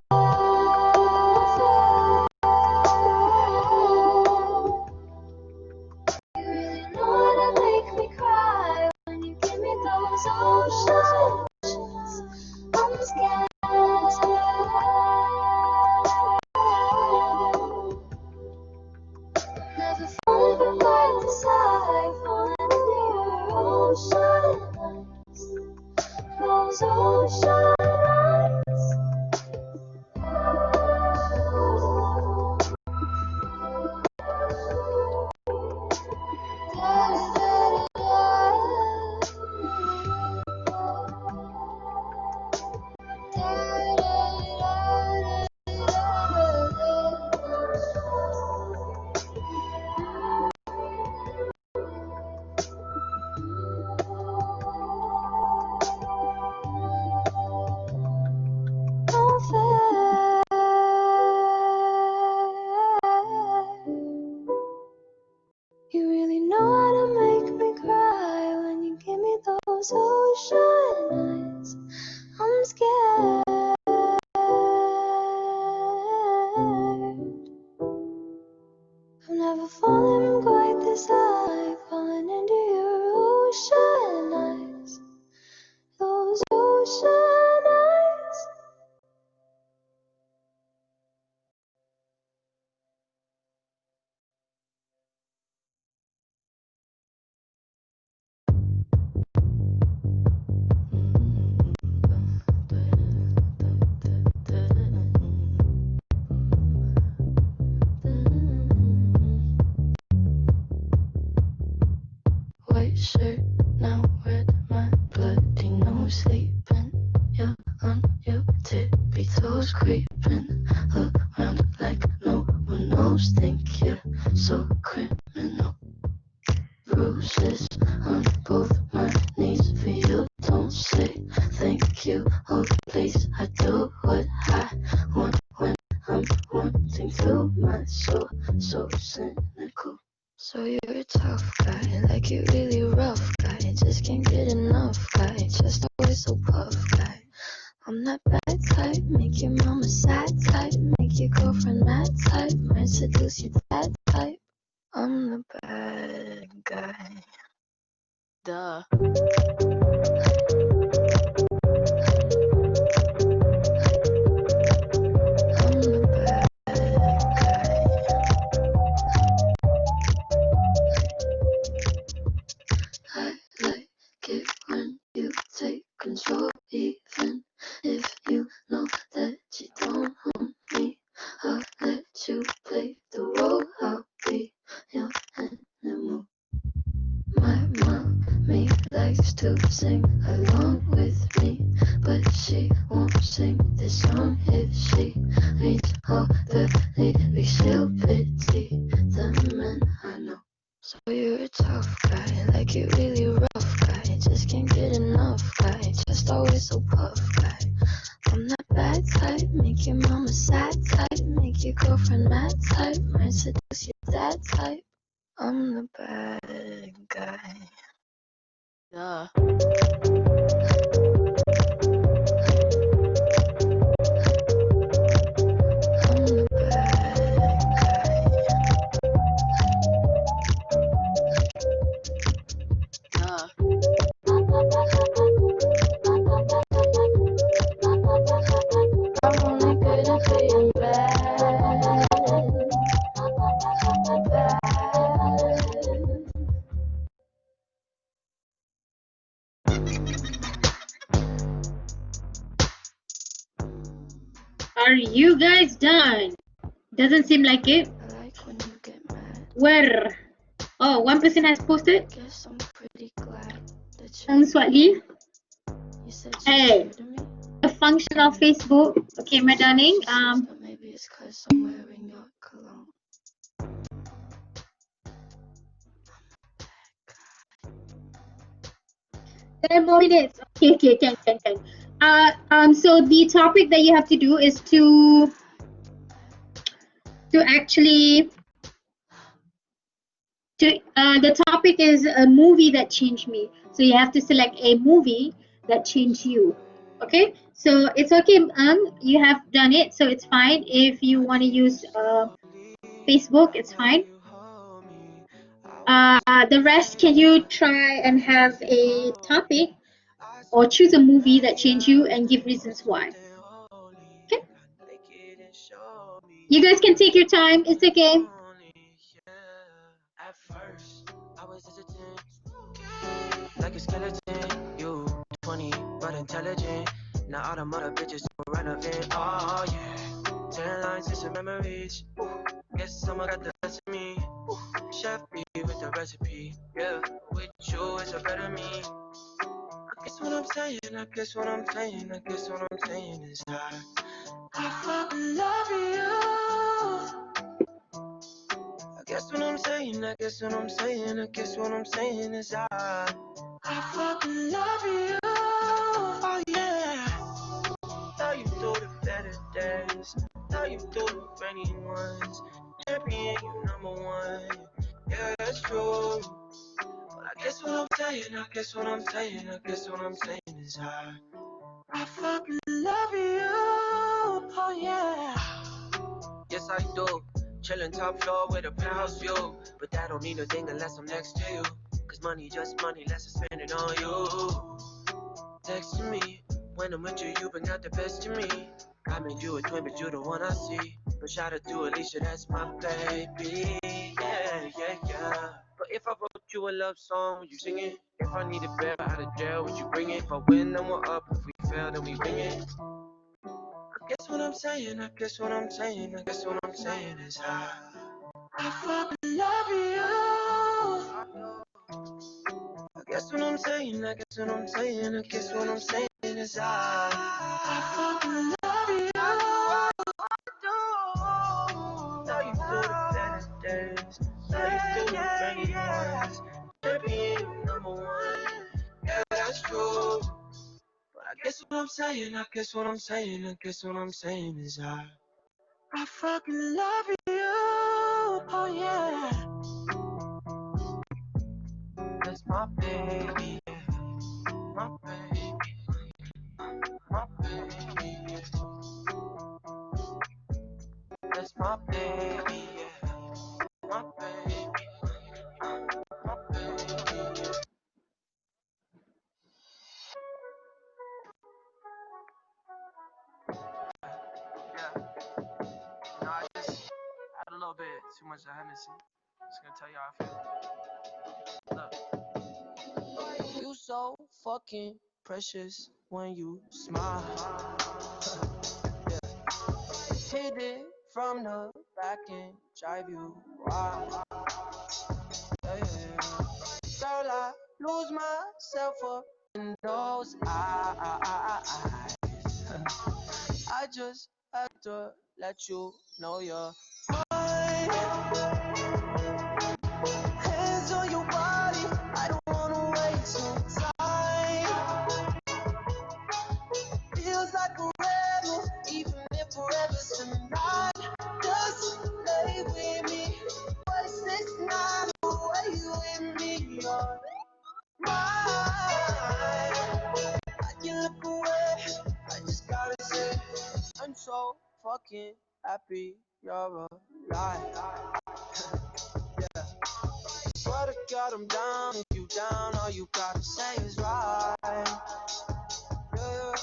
You really know how to make me cry when you give me those ocean eyes. I'm scared. Never falling quite this high, falling into your ocean eyes. Those ocean eyes. those ocean eyes. I'm scared. I've never fallen quite this high, falling into your ocean eyes. Those ocean eyes. White shirt, now red, my bloody nose sleeping. You're on your tippy toes, creeping around like no one knows. Think you're so criminal. Bruises on both my knees for you. Don't say thank you. Oh, please, I do what I want when I'm wanting to. My soul, so cynical. So you're a tough guy, like you really rough guy. Just can't get enough guy, just always so puff guy. I'm that bad type, make your mama sad type, make your girlfriend mad type, might seduce you that type. I'm the bad guy. Duh. I'm the bad guy. I like it when you take control, even if you know that you don't own me. I'll let you play the role, I'll be your animal. My mommy likes to sing along with me, but she won't sing this song if she reads all the lyrics. She'll pity the men I know. So you're a tough guy, like you really rough guy. Just can't get enough guy, just always so puff guy. I'm that bad type, make your mama sad type, make your girlfriend mad type, might seduce you that type. I'm the bad guy. Duh. I'm the bad guy. Duh. I'm only good at being bad. Bad. Are you guys done? Doesn't seem like it. I like when you get mad. Where? Oh, one person has posted. Guess I'm pretty glad that Ang Swatli. you said you Hey, scared of me. a function of Facebook. Okay, my darling. But maybe it's cause I'm wearing your cologne. 10 more minutes. Okay, can. So the topic that you have to do is to actually the topic is a movie that changed me. So you have to select a movie that changed you. Okay, so it's okay. You have done it, so it's fine. If you want to use Facebook, it's fine. The rest, can you try and have a topic or choose a movie that changed you and give reasons why? Okay. You guys can take your time. It's okay. At first, I was hesitant, like a skeleton. You 20, but intelligent. Now all the mother bitches so relevant. Oh yeah, 10 lines and some memories. Guess someone got the best of me. Chef B with the recipe. Yeah, with you is a better me. I guess what I'm saying, I guess what I'm saying, I guess what I'm saying is I fucking love you. I guess what I'm saying, I guess what I'm saying, I guess what I'm saying is I fucking love you. Oh yeah. Thought you through the better days, thought you through the rainy ones. Champion, you number one. Yeah, that's true. But I Guess what I'm saying, I guess what I'm saying, I guess what I'm saying is I fucking love you, oh yeah. Yes, I do. Chillin' top floor with a penthouse view. But that don't mean a thing unless I'm next to you. Cause money just money, less I spend it on you. Text to me. When I'm with you, you bring out the best in me. I made you a twin, but you the one I see. But shout out to Alicia, that's my baby. Yeah, yeah, yeah. But if I wrote you a love song, would you sing it? If I need a bail out of jail, would you bring it? If I win, then we're up. If we fail, then we wing it. I guess what I'm saying, I guess what I'm saying, I guess what I'm saying is I fucking love you. I guess what I'm saying, I guess what I'm saying, I guess what I'm saying is I fucking love you. Now you do the better days, now you do the rainy ones. Baby, number one, yeah, that's true. But I guess what I'm saying, I guess what I'm saying, I guess what I'm saying is I fucking love you, oh yeah. That's my baby, my baby, my baby. That's my baby, my baby, my baby. Yeah, no, I just had a little bit too much of Hennessy. Just gonna tell you how I feel. Look, you so fucking precious when you smile. Hit it from the back and drive you wild. Yeah, yeah, yeah. Girl, I lose myself up in those eyes. I just had to let you know you're mine. Hands on your body, I don't wanna waste no time. Feels like forever, even if forever's tonight. Just lay with me, waste this night away with me. You're mine. I can look away, I just gotta say, I'm so fucking happy you're alive. Yeah. Swear to God I'm down, if you down, all you gotta say is right. Yeah.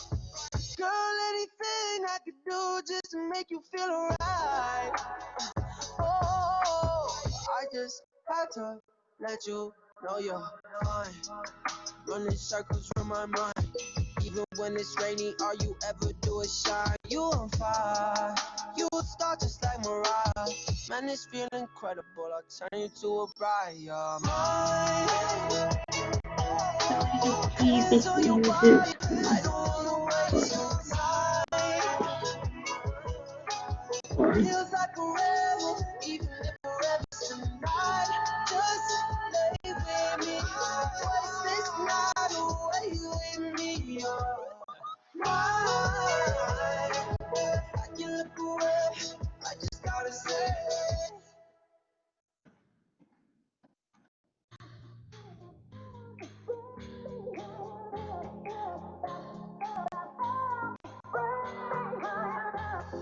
Girl, anything I could do just to make you feel alright. Oh, I just had to let you know you're mine. Running circles through my mind. Even when it's rainy, all you ever do is shine. You on fire, you a star just like Mariah. Man, it's feeling incredible. I'll turn you to a bride. You're mine. Hands on your body, I don't wanna waste no time. Feels like forever, even if forever's tonight. Just lay with me, waste this night away with me. You're mine. I can look away, I just gotta say.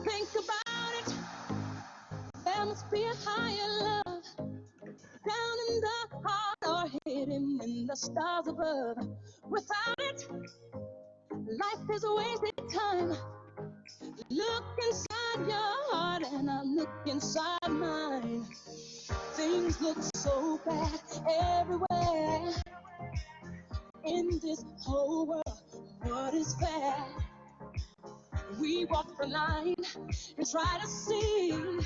Think about it, there must be a higher love down in the heart or hidden in the stars above. Without it, life is a wasted time. Look inside your heart and I look inside mine. Things look so bad everywhere in this whole world. What is fair? We walk the line and try to see,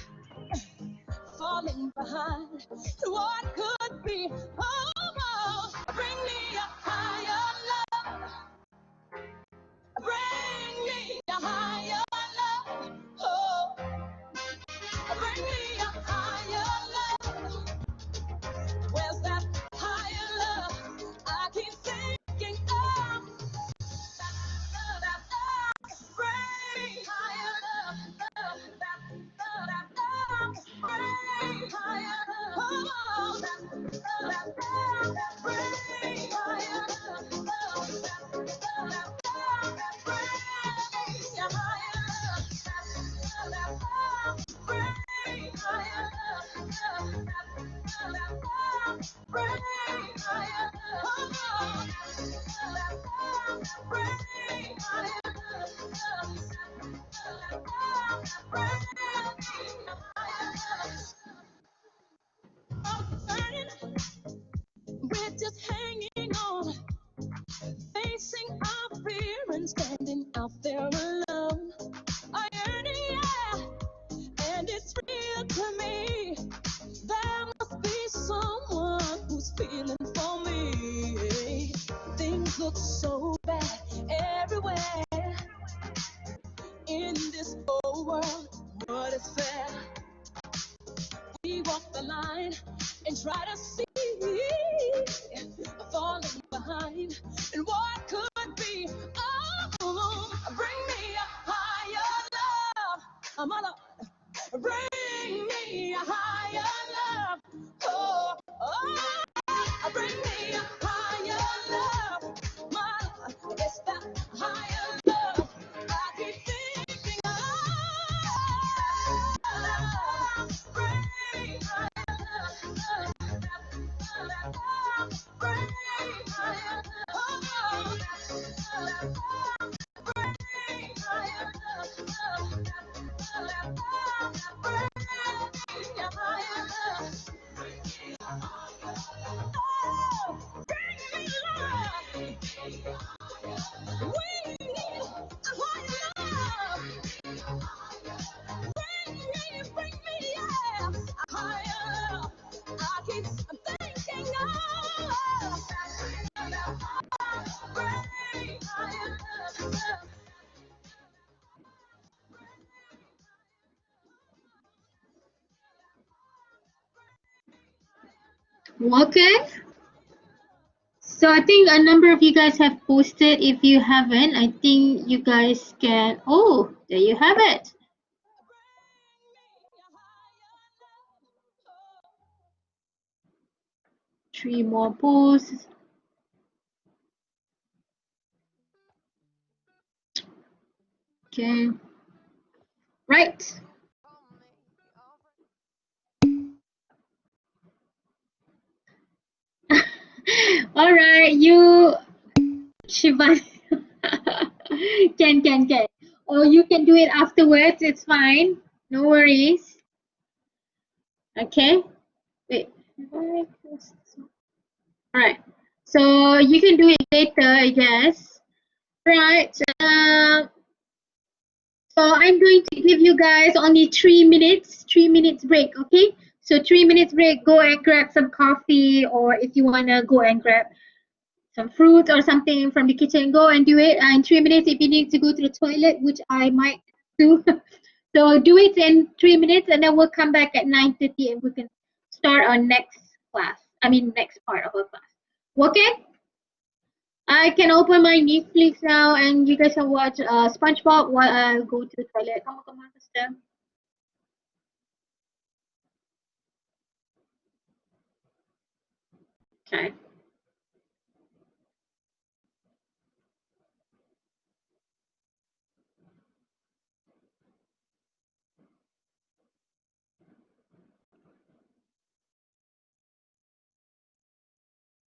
falling behind what could be. Oh, oh, bring me a higher love. Bring me a higher love. Oh, bring me a higher love. Where's that higher love? I keep thinking of that love, that love. Bring me higher love, love, that love. Bring me higher love, oh, that love, that love. We're just hanging on, facing our fear and standing out there alone. I yearn, yeah, and it's real to me. There must be someone who's feeling for me. Things look so bad everywhere in this whole world. What is fair? We walk the line and try to see, falling behind, and what could be. Oh, bring me a higher love. I'm on a, bring me a higher love. Oh, oh, bring me a higher love. My love, it's that higher love I keep thinking of. Bring me higher love. Bring me higher love. Bring me higher love. Okay. So I think a number of you guys have posted. If you haven't, I think you guys can. Oh, there you have it. 3 more posts. Okay. Right. All right, you Shivan. Can. Or you can do it afterwards. It's fine. No worries. Okay. Wait. All right. So you can do it later, I guess. Right. So I'm going to give you guys only 3 minutes. 3 minutes break. Okay. So 3 minutes break. Go and grab some coffee, or if you wanna go and grab some fruit or something from the kitchen, go and do it. In 3 minutes, if you need to go to the toilet, which I might do, so do it in 3 minutes, and then we'll come back at 9:30 and we can start our next class. I mean, next part of our class. Okay? I can open my Netflix now, and you guys can watch SpongeBob while I go to the toilet. Come on, sister. Okay.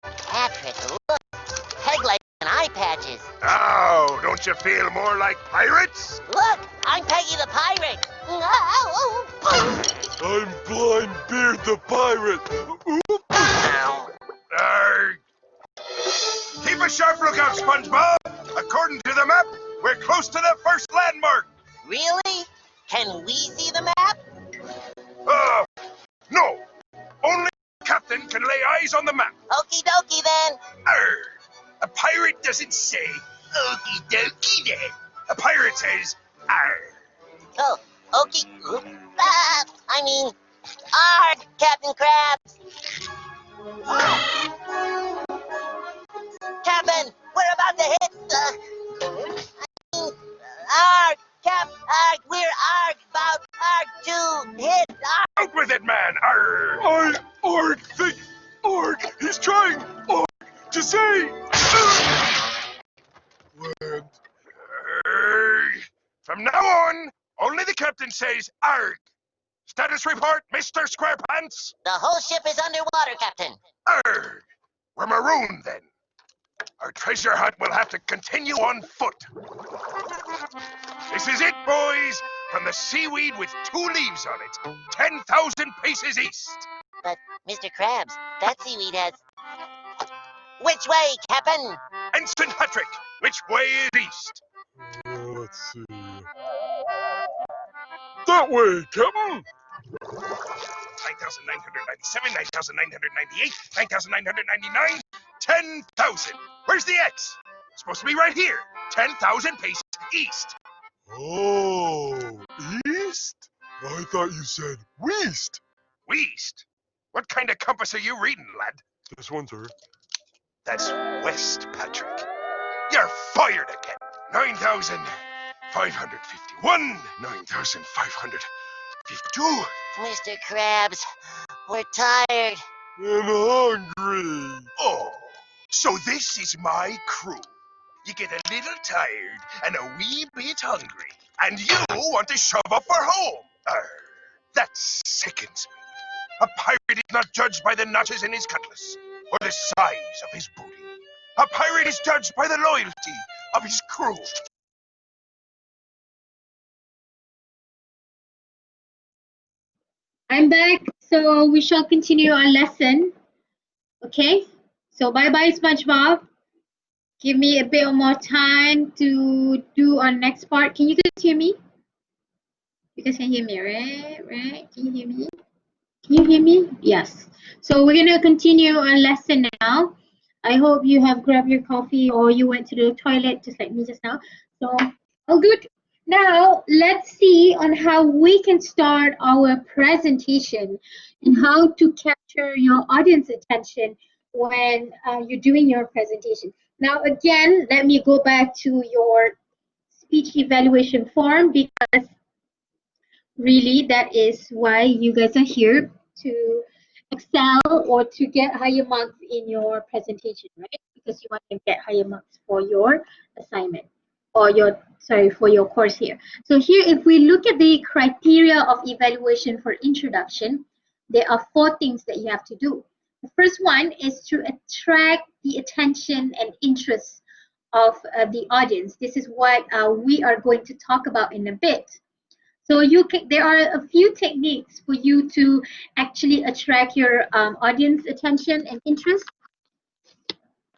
Patrick, look. Peg-legs and eye patches. Oh, don't you feel more like pirates? Look, I'm Peggy the Pirate. I'm Blind Beard the Pirate. Ow. Arrgh. Keep a sharp lookout, SpongeBob. According to the map, we're close to the first landmark. Really? Can we see the map? No. Only the captain can lay eyes on the map. Okie dokie then. Arrgh. A pirate doesn't say, okie dokie then. A pirate says, arrgh. Oh, okie. I mean, arg, Captain Krabs. Captain, we're about to hit the. Arg, we're about to hit arg. Out with it, man. Arrgh. He's trying, to say. Land. Arrgh. From now on, only the captain says arg. Status report, Mr. Squarepants. The whole ship is underwater, Captain. Arg. We're marooned then. Our treasure hunt will have to continue on foot. This is it, boys. From the seaweed with 2 leaves on it. 10,000 paces east. But, Mr. Krabs, that seaweed has... Which way, Captain? Ensign Patrick, which way is east? Let's see. That way, Captain. 9,997, 9,998, 9,999, 10,000. Where's the X? It's supposed to be right here. 10,000 paces east. Oh, east? I thought you said west. West? What kind of compass are you reading, lad? This one, sir. That's west, Patrick. You're fired again. 9,551, 9,552. Mr. Krabs, we're tired. And hungry. Oh, so this is my crew. You get a little tired and a wee bit hungry, and you want to shove up for home. That sickens me. A pirate is not judged by the notches in his cutlass or the size of his booty. A pirate is judged by the loyalty of his crew. I'm back, so we shall continue our lesson. Okay, so bye bye, SpongeBob. Give me a bit more time to do our next part. Can you guys hear me? You guys can hear me, right? Right? Can you hear me? Can you hear me? Yes. So we're gonna continue our lesson now. I hope you have grabbed your coffee or you went to the toilet just like me just now. So all good. Now let's see on how we can start our presentation and how to capture your audience attention when you're doing your presentation. Now again, let me go back to your speech evaluation form because really that is why you guys are here, to excel or to get higher marks in your presentation, right? Because you want to get higher marks for your assignment or your, sorry, for your course here. So here, if we look at the criteria of evaluation for introduction, there are 4 things that you have to do. The first one is to attract the attention and interest of the audience. This is what we are going to talk about in a bit. So you can, there are a few techniques for you to actually attract your audience attention and interest.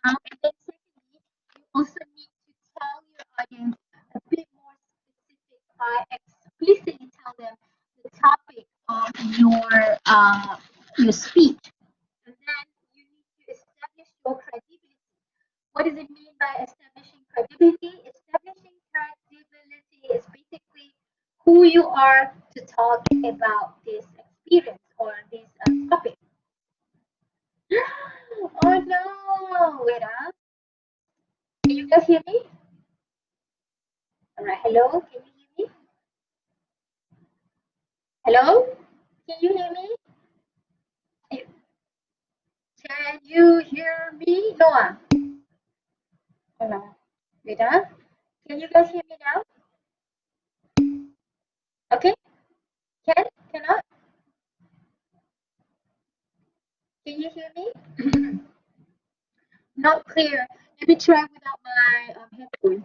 And then secondly, you also need to tell your audience a bit more specific by explicitly tell them the topic of your speech. And then you need to establish your credibility. What does it mean by establishing credibility? Establishing credibility is basically who you are to talk about this experience or this topic. Oh no! Wait up. Can you guys hear me? Alright, hello? Can you hear me? Hello? Can you hear me? Can you hear me? Noah? Hello. Wait up. Can you guys hear me now? Okay? Can? Cannot? Can you hear me? Not clear. Let me try without my headphone.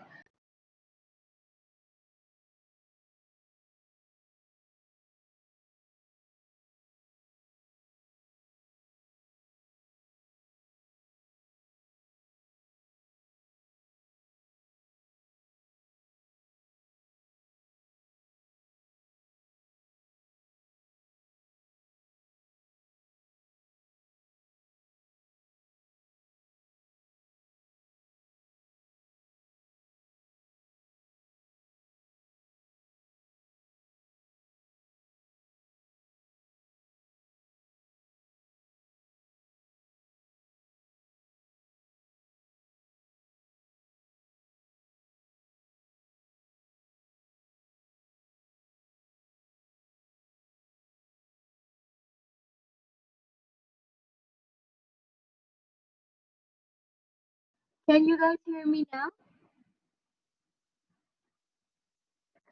Can you guys hear me now?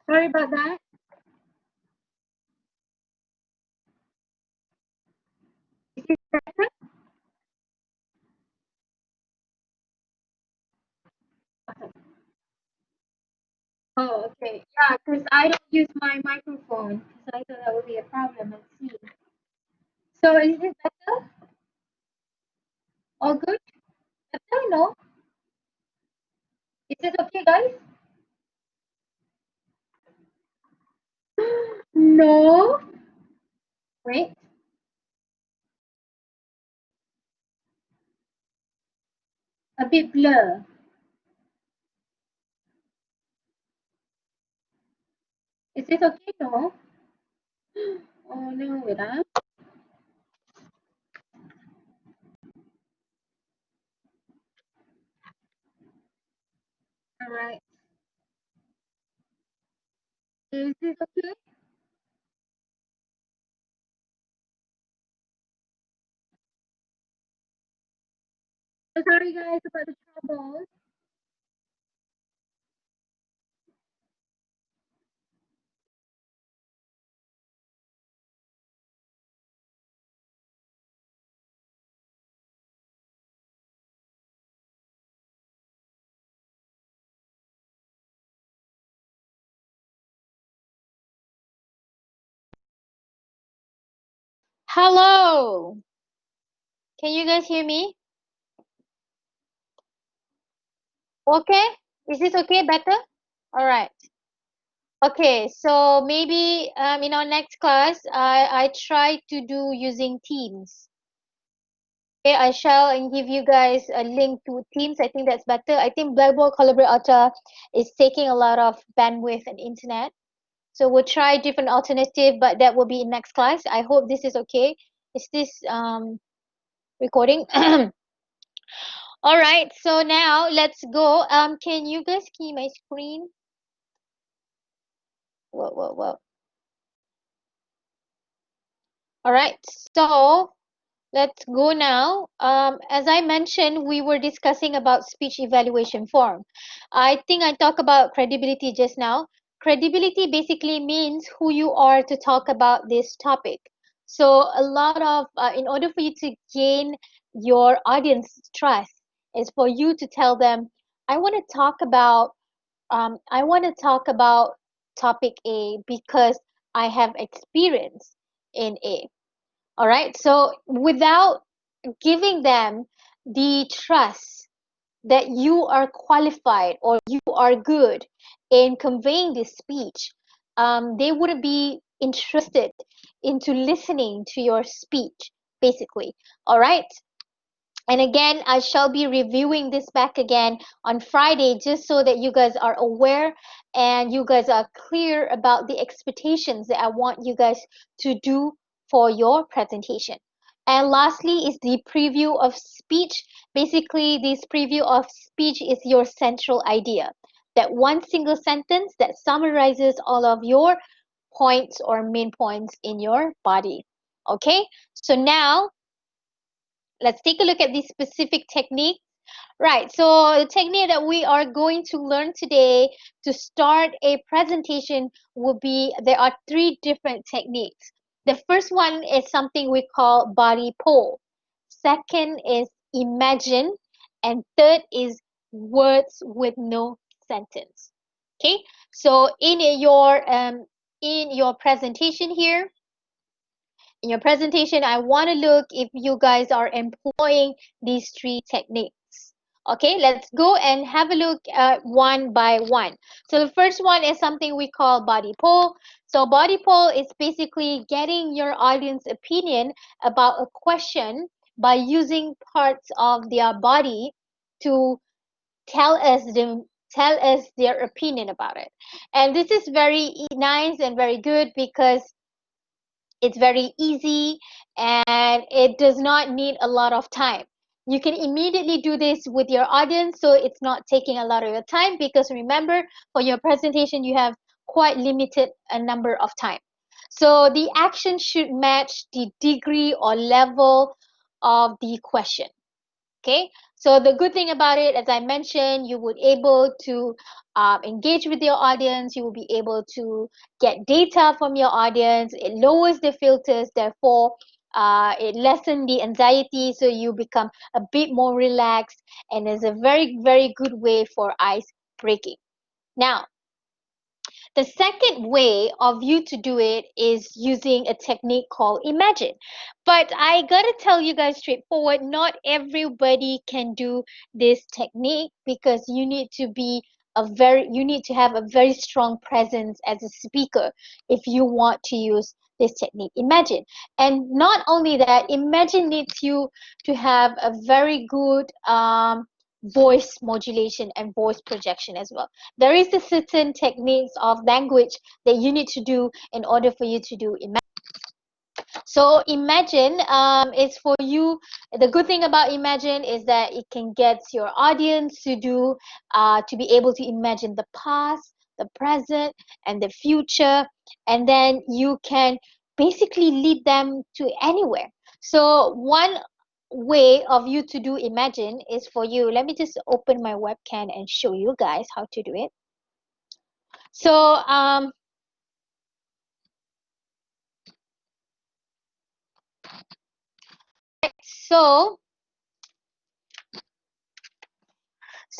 Sorry about that. Is it better? Oh, okay. Yeah, because I don't use my microphone because I thought that would be a problem. Let's see. So is it better? All good? Better? No? Is it okay, guys? No. Wait. A bit blur. Is it okay? No. Oh no, wait. All right. Is it okay? So sorry, guys, about the trouble. Hello. Can you guys hear me? Okay. Is this okay? Better? All right. Okay. So maybe in our next class, I try to do using Teams. Okay, I shall and give you guys a link to Teams. I think that's better. I think Blackboard Collaborate Ultra is taking a lot of bandwidth and internet. So we'll try different alternative, but that will be in next class. I hope this is okay. Is this recording? All right, so now let's go. Can you guys see my screen? Whoa. All right, so let's go now. As I mentioned, we were discussing about speech evaluation form. I think I talked about credibility just now. Credibility basically means who you are to talk about this topic. So a lot of, in order for you to gain your audience trust, is for you to tell them, I want to talk about topic A because I have experience in A. All right. So without giving them the trust that you are qualified or you are good in conveying this speech, they wouldn't be interested into listening to your speech, basically. All right. And again, I shall be reviewing this back again on Friday just so that you guys are aware and you guys are clear about the expectations that I want you guys to do for your presentation. And lastly is the preview of speech. Basically, this preview of speech is your central idea. That one single sentence that summarizes all of your points or main points in your body. Okay, so now let's take a look at the specific technique. Right, so the technique that we are going to learn today to start a presentation will be, there are three different techniques. The first one is something we call body pole. Second is imagine. And third is words with no sentence. Okay, so in your presentation here, in your presentation, I want to look if you guys are employing these three techniques. Okay, let's go and have a look at one by one. So the first one is something we call body poll. So body poll is basically getting your audience opinion about a question by using parts of their body to tell us their opinion about it. And this is very nice and very good because it's very easy and it does not need a lot of time. You can immediately do this with your audience, so it's not taking a lot of your time because remember, for your presentation, you have quite limited a number of time. So the action should match the degree or level of the question. Okay, so the good thing about it, as I mentioned, you would able to engage with your audience. You will be able to get data from your audience. It lowers the filters, therefore It lessens the anxiety, so you become a bit more relaxed, and is a very, very good way for ice breaking. Now, the second way of you to do it is using a technique called imagine. But I gotta tell you guys straightforward, not everybody can do this technique, because you need to have a very strong presence as a speaker if you want to use this technique. Imagine. And not only that, imagine needs you to have a very good voice modulation and voice projection as well. There is a certain techniques of language that you need to do in order for you to do imagine. So imagine is for you. The good thing about imagine is that it can get your audience to be able to imagine the past, the present, and the future, and then you can basically lead them to anywhere. So one way of you to do imagine is for you. Let me just open my webcam and show you guys how to do it. So so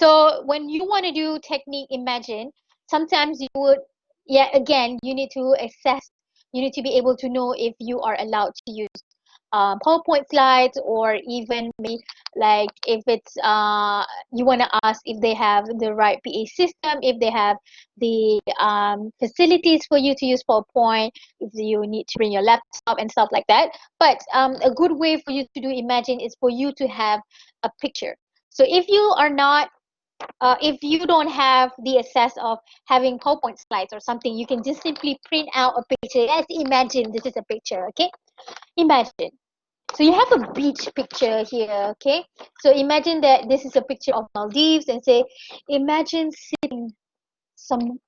So when you want to do technique imagine, sometimes you would, yeah, again, you need to assess, you need to be able to know if you are allowed to use PowerPoint slides, or even like if it's you want to ask if they have the right PA system, if they have the facilities for you to use PowerPoint, if you need to bring your laptop and stuff like that. But a good way for you to do imagine is for you to have a picture. So if you don't have the access of having PowerPoint slides or something, you can just simply print out a picture. Let's imagine this is a picture, okay? Imagine. So you have a beach picture here, okay? So imagine that this is a picture of Maldives, and say, imagine sitting some,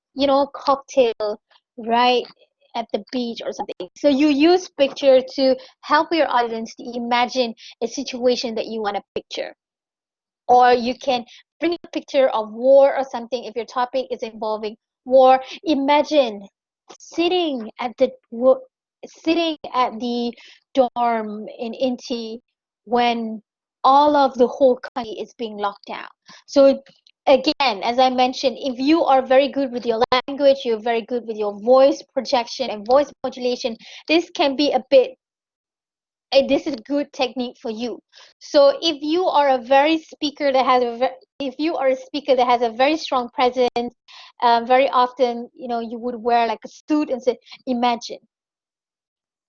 cocktail right at the beach or something. So you use picture to help your audience to imagine a situation that you want to picture. Or you can bring a picture of war or something if your topic is involving war. Imagine sitting at the sitting at the dorm in Inti when all of the whole country is being locked down. So again, as I mentioned, if you are very good with your language, you're very good with your voice projection and voice modulation, this can be a bit this is good technique for you. So if you are a very speaker that has if you are a speaker that has a very strong presence, very often, you would wear like a suit and say, imagine,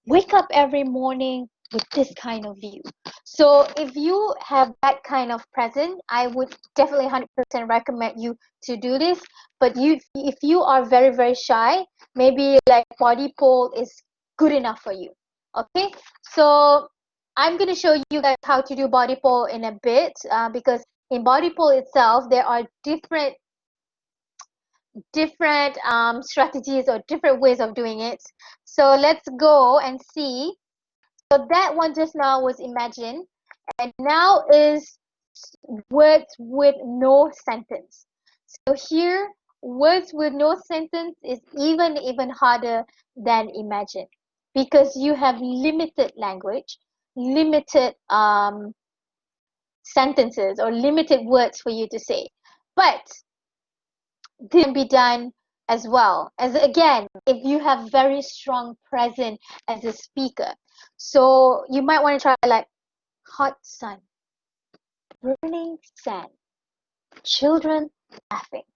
wake up every morning with this kind of view. So if you have that kind of presence, I would definitely 100% recommend you to do this. But if you are very, very shy, maybe like body pole is good enough for you. Okay, so I'm going to show you guys how to do body pole in a bit, because in body pole itself there are different strategies or different ways of doing it. So let's go and see. So that one just now was imagine, and now is words with no sentence. So here, words with no sentence is even harder than imagine, because you have limited language, limited sentences, or limited words for you to say. But this can be done as well, as again, if you have very strong presence as a speaker. So you might want to try like hot sun, burning sand, children laughing,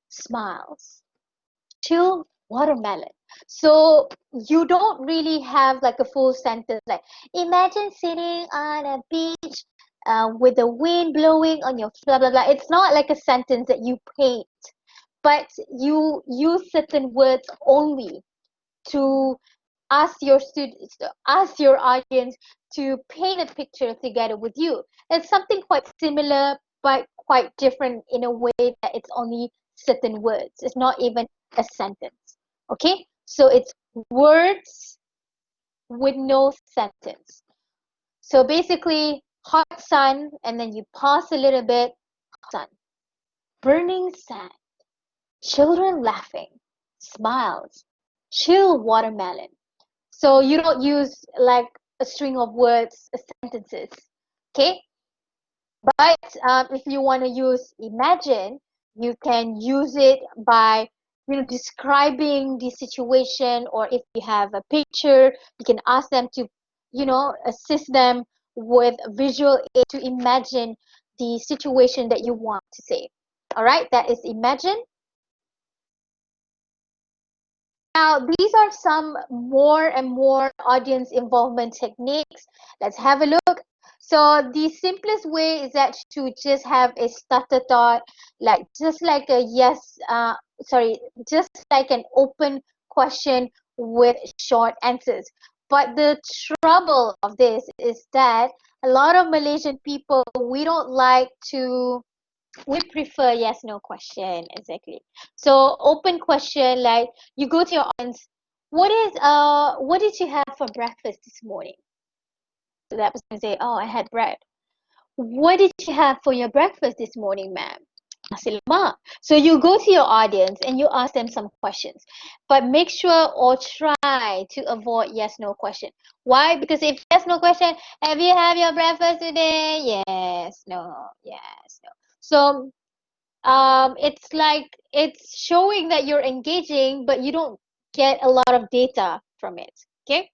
smiles, chill watermelon. So you don't really have like a full sentence like, imagine sitting on a beach with the wind blowing on your blah blah blah. It's not like a sentence that you paint, but you use certain words only to ask your students, ask your audience to paint a picture together with you. It's something quite similar, but quite different in a way that it's only certain words. It's not even a sentence. Okay? So it's words with no sentence. So basically, hot sun, and then you pause a little bit, hot sun, burning sand, children laughing, smiles, chill watermelon. So you don't use like a string of words, sentences. Okay, but if you want to use imagine, you can use it by describing the situation, or if you have a picture, you can ask them to assist them with visual aid to imagine the situation that you want to say. All right, that is imagine. Now, these are some more and more audience involvement techniques. Let's have a look. So the simplest way is that to just have a starter thought, like just like a yes, just like an open question with short answers. But the trouble of this is that a lot of Malaysian people, we don't like to, we prefer yes no question. Exactly. So open question, like you go to your audience, what did you have for breakfast this morning? So that person say, oh, I had bread. What did you have for your breakfast this morning, ma'am? Nasi lemak. So you go to your audience and you ask them some questions, but make sure or try to avoid yes no question. Why? Because if yes no question, have you had your breakfast today? Yes, no, yes, no. So it's like it's showing that you're engaging, but you don't get a lot of data from it. Okay.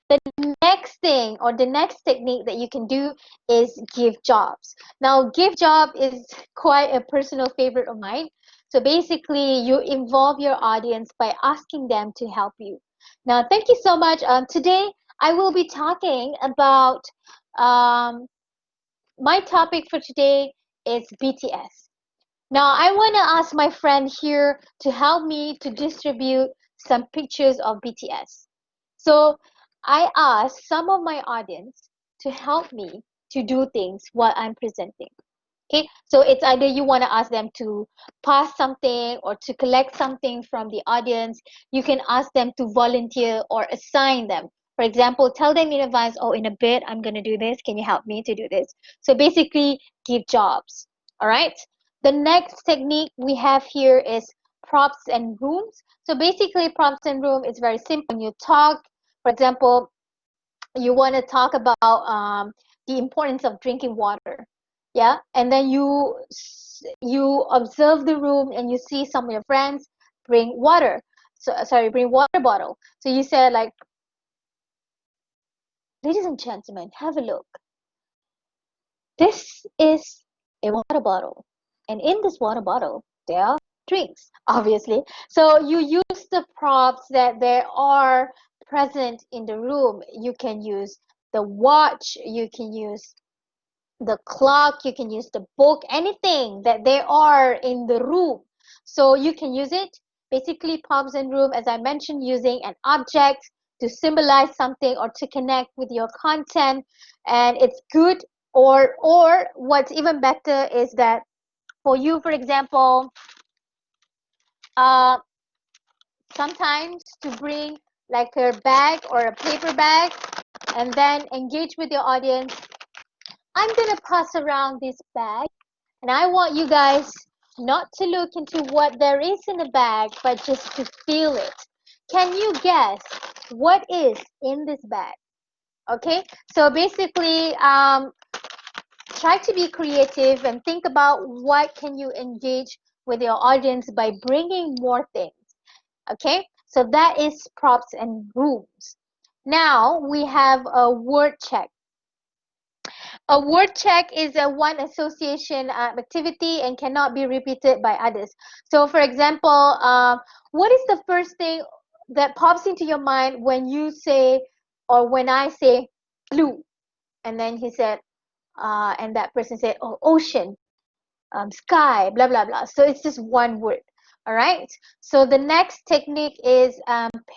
The next thing or the next technique that you can do is give jobs. Now, give job is quite a personal favorite of mine. So basically, you involve your audience by asking them to help you. Now, thank you so much. Today, I will be talking about um, my topic for today is BTS. Now, I want to ask my friend here to help me to distribute some pictures of BTS. So, I asked some of my audience to help me to do things while I'm presenting. Okay, so it's either you want to ask them to pass something or to collect something from the audience. You can ask them to volunteer or assign them. For example, tell them in advance, oh, in a bit, I'm going to do this. Can you help me to do this? So basically, give jobs. All right. The next technique we have here is props and rooms. So basically, props and room is very simple. When you talk, for example, you want to talk about the importance of drinking water, yeah, and then you observe the room and you see some of your friends bring water, so sorry, bring water bottle. So you said like, ladies and gentlemen, have a look, this is a water bottle, and in this water bottle there are drinks, obviously. So you use the props that there are present in the room. You can use the watch, you can use the clock, you can use the book, anything that there are in the room. So you can use it. Basically, props in room, as I mentioned, using an object to symbolize something or to connect with your content. And it's good, or what's even better is that for you, for example, uh, sometimes to bring like a bag or a paper bag and then engage with your audience. I'm gonna pass around this bag, and I want you guys not to look into what there is in the bag, but just to feel it. Can you guess what is in this bag? Okay, so basically, try to be creative and think about what can you engage with your audience by bringing more things. Okay, so that is props and rooms. Now we have a word check. A word check is a one association activity and cannot be repeated by others. So, for example, what is the first thing that pops into your mind when you say, or when I say blue? And then he said, and that person said, oh, ocean, sky, blah, blah, blah. So it's just one word. All right. So the next technique is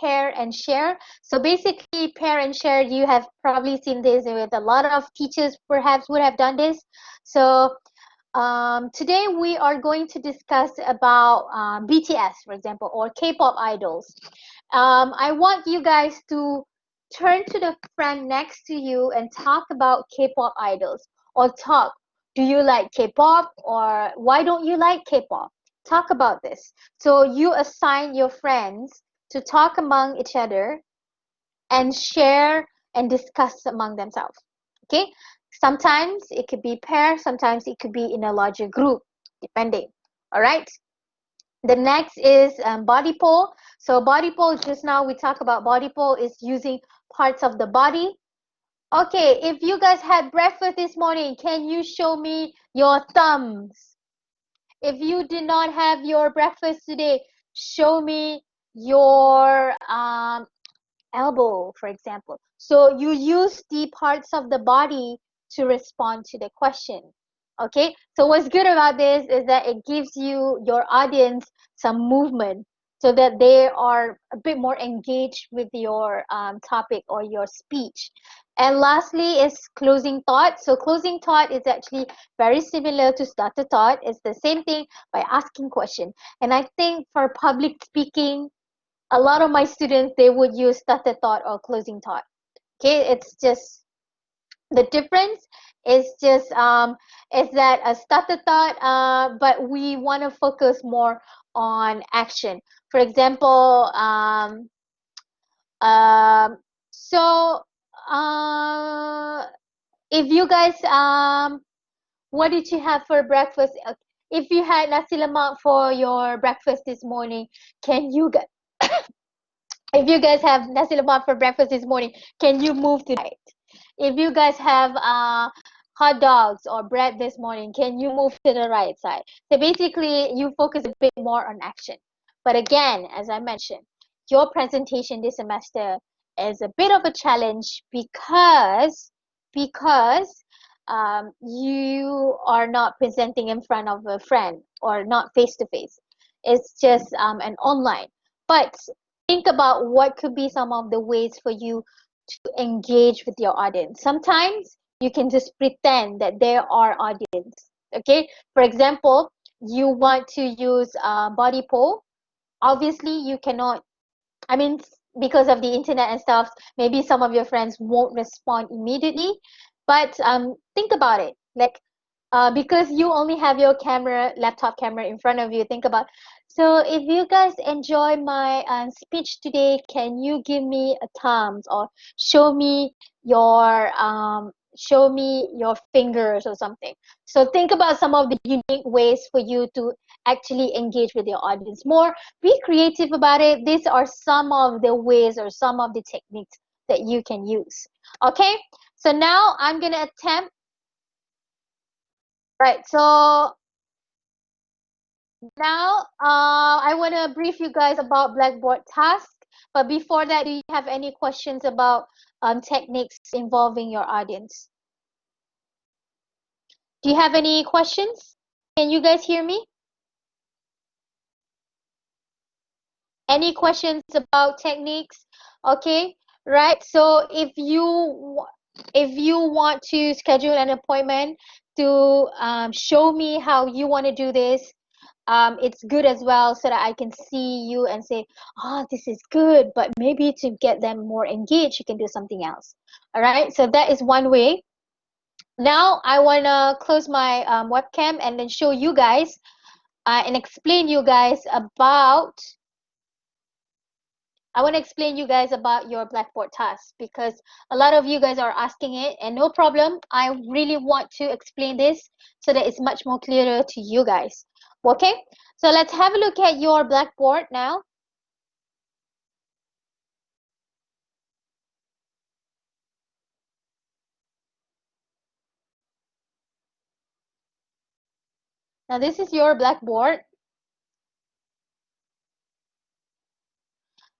pair and share. So basically, pair and share, you have probably seen this with a lot of teachers perhaps would have done this. So today we are going to discuss about BTS, for example, or K-pop idols. I want you guys to turn to the friend next to you and talk about K-pop idols, or talk. Do you like K-pop, or why don't you like K-pop? Talk about this. So you assign your friends to talk among each other and share and discuss among themselves. Okay, sometimes it could be pair, sometimes it could be in a larger group, depending. All right. The next is body pole. So body pole, just now we talked about body pole is using parts of the body. Okay, if you guys had breakfast this morning, can you show me your thumbs? If you did not have your breakfast today, show me your elbow, for example. So you use the parts of the body to respond to the question. Okay, so what's good about this is that it gives your audience some movement so that they are a bit more engaged with your topic or your speech. And lastly is closing thought. So closing thought is actually very similar to starter thought. It's the same thing by asking question. And I think for public speaking, a lot of my students, they would use starter thought or closing thought. Okay, it's just the difference is just is that a starter thought, but we want to focus more on action. For example, um, so uh, if you guys what did you have for breakfast? If you had nasi lemak for your breakfast this morning, can you guys if you guys have nasi lemak for breakfast this morning, can you move to the right? If you guys have hot dogs or bread this morning, can you move to the right side? So basically, you focus a bit more on action. But again, as I mentioned, your presentation this semester is a bit of a challenge because you are not presenting in front of a friend or not face to face. It's just an online. But think about what could be some of the ways for you to engage with your audience. Sometimes you can just pretend that there are audience. Okay, for example, you want to use body pole. Obviously you cannot, I mean, because of the internet and stuff, maybe some of your friends won't respond immediately. But think about it. Like, because you only have your camera, laptop camera in front of you, think about, so if you guys enjoy my speech today, can you give me a thumbs or show me your fingers or something. So think about some of the unique ways for you to actually engage with your audience more. Be creative about it. These are some of the ways or some of the techniques that you can use. Okay, so now I'm gonna attempt. Right, so now I want to brief you guys about Blackboard task. But before that, do you have any questions about techniques involving your audience? Do you have any questions? Can you guys hear me? Any questions about techniques? Okay, right. So if you want to schedule an appointment to show me how you want to do this, it's good as well so that I can see you and say, oh, this is good, but maybe to get them more engaged, you can do something else. All right, so that is one way. Now I want to close my webcam and then show you guys and explain you guys about I want to explain you guys about your Blackboard task because a lot of you guys are asking it, and no problem. I really want to explain this so that it's much more clearer to you guys. Okay, so let's have a look at your Blackboard now. Now this is your Blackboard.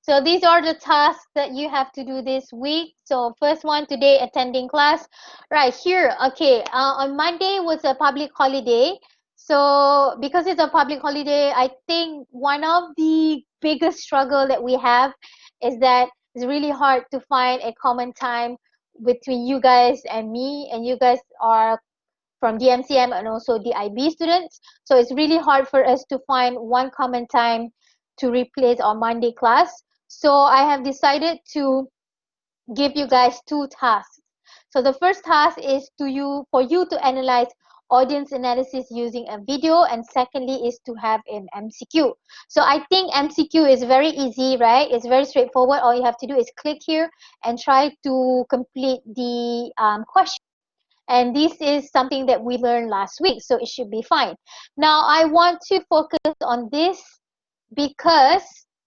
So these are the tasks that you have to do this week. So first one today, attending class. Right here, okay, on Monday was a public holiday. So because it's a public holiday, I think one of the biggest struggle that we have is that it's really hard to find a common time between you guys and me, and you guys are from DMCM and also the IB students. So it's really hard for us to find one common time to replace our Monday class. So I have decided to give you guys two tasks. So the first task is for you to analyze audience analysis using a video, and secondly is to have an MCQ. So I think MCQ is very easy, right? It's very straightforward. All you have to do is click here and try to complete the question. And this is something that we learned last week, so it should be fine. Now I want to focus on this because,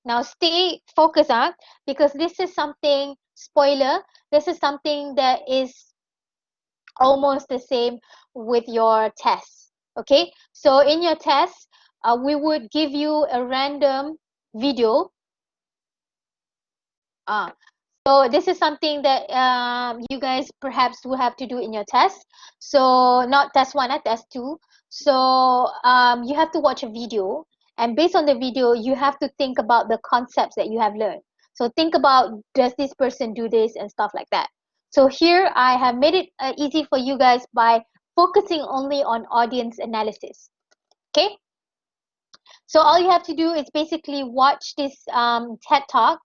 now stay focused on, because this is something, spoiler, this is something that is almost the same with your tests. Okay, so in your test, we would give you a random video. So this is something that you guys perhaps will have to do in your test. So not test 1, test 2. So you have to watch a video, and based on the video, you have to think about the concepts that you have learned. So think about, does this person do this and stuff like that. So here I have made it easy for you guys by focusing only on audience analysis. Okay. So all you have to do is basically watch this TED Talk.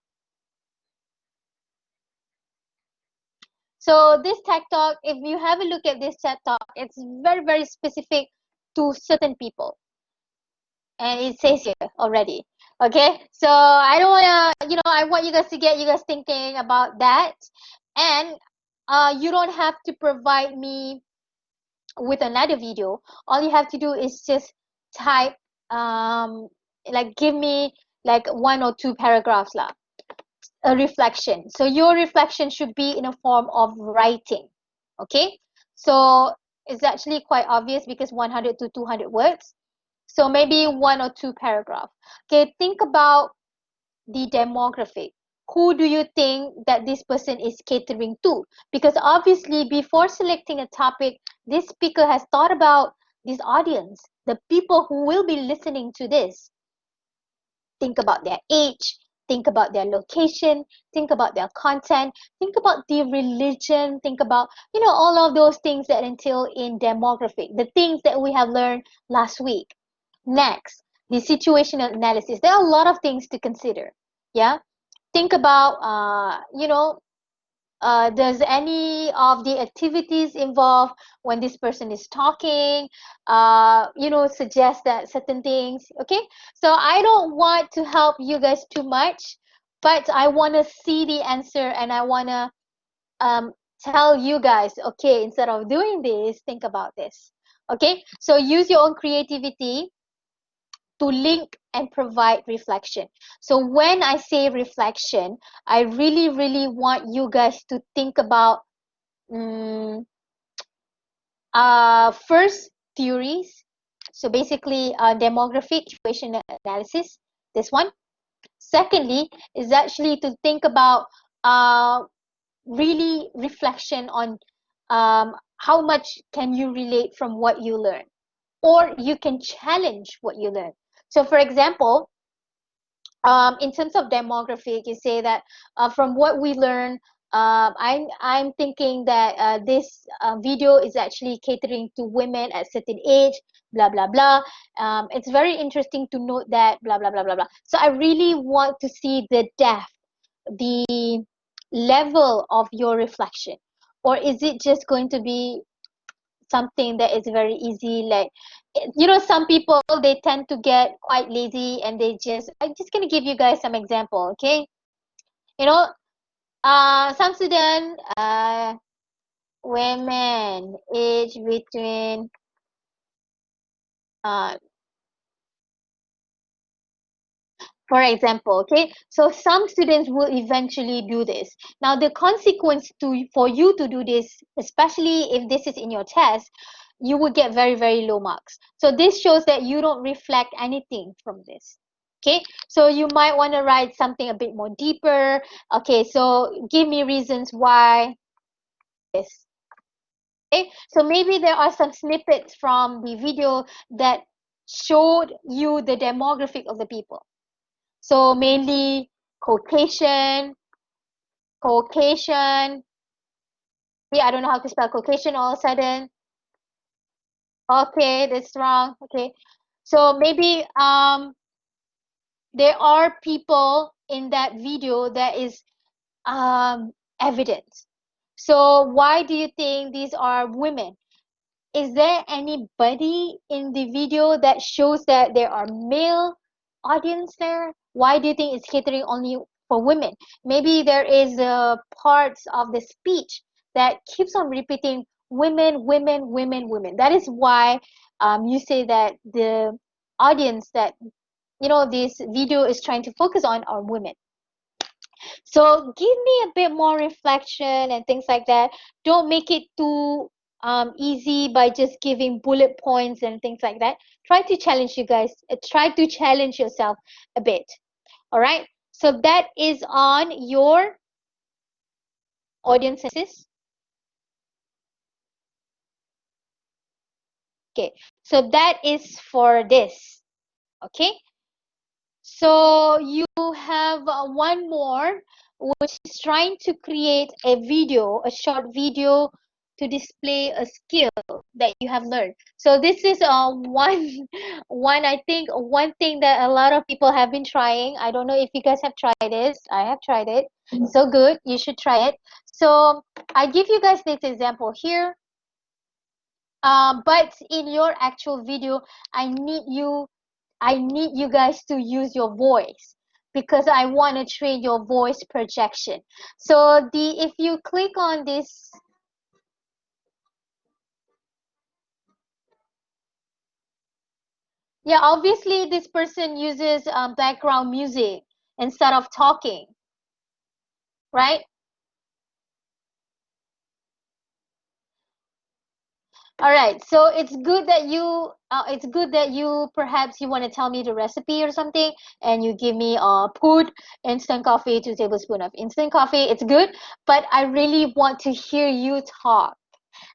So this TED Talk, if you have a look at this TED Talk, it's very, very specific to certain people. And it says here already. Okay, so I don't want to, I want you guys to get you guys thinking about that. And you don't have to provide me with another video. All you have to do is just type, like give me like 1 or 2 paragraphs lah. A reflection. So your reflection should be in a form of writing. Okay, so it's actually quite obvious because 100 to 200 words. So maybe 1 or 2 paragraph. Okay, think about the demographic. Who do you think that this person is catering to? Because obviously before selecting a topic, this speaker has thought about this audience, the people who will be listening to this. Think about their age, think about their location, think about their content, think about the religion, think about, all of those things that entail in demographic, the things that we have learned last week. Next, the situational analysis. There are a lot of things to consider. Yeah. Think about, does any of the activities involved when this person is talking, suggest that certain things. Okay, so I don't want to help you guys too much, but I want to see the answer, and I want to tell you guys, okay, instead of doing this, think about this. Okay, so use your own creativity to link and provide reflection. So when I say reflection, I really, really want you guys to think about first, theories. So basically demographic situation analysis, this one. Secondly is actually to think about really reflection on how much can you relate from what you learn, or you can challenge what you learn. So for example, in terms of demographic, you say that from what we learn, I'm thinking that this video is actually catering to women at certain age, blah blah blah. It's very interesting to note that blah blah blah blah blah. So I really want to see the depth, the level of your reflection, or is it just going to be something that is very easy, like some people, they tend to get quite lazy, and I'm just going to give you guys some example. Okay, you know some student, women age between uh, for example. Okay, so some students will eventually do this. Now the consequence for you to do this, especially if this is in your test, you will get very, very low marks. So this shows that you don't reflect anything from this. Okay, so you might want to write something a bit more deeper. Okay, so give me reasons why this. Okay, so maybe there are some snippets from the video that showed you the demographic of the people. So mainly Caucasian. Yeah, I don't know how to spell Caucasian all of a sudden. Okay, that's wrong. Okay, so maybe there are people in that video that is evident. So why do you think these are women? is there anybody in the video that shows that there are male audience there? Why do you think it's catering only for women? Maybe there is parts of the speech that keeps on repeating women, women, women, women. That is why you say that the audience that this video is trying to focus on are women. So give me a bit more reflection and things like that. Don't make it too easy by just giving bullet points and things like that. Try to challenge you guys. Try to challenge yourself a bit. All right. So that is on your audiences. Okay. So that is for this. Okay. So you have one more, which is trying to create a video, a short video to display a skill that you have learned. So this is one I think one thing that a lot of people have been trying. I don't know if you guys have tried this. I have tried it. So good. You should try it. So I give you guys this example here. But in your actual video, I need you guys to use your voice because I want to train your voice projection. So if you click on this, yeah, obviously this person uses background music instead of talking, right? All right, so it's good that you perhaps you want to tell me the recipe or something, and you give me put instant coffee, 2 tablespoons of instant coffee. It's good, but I really want to hear you talk.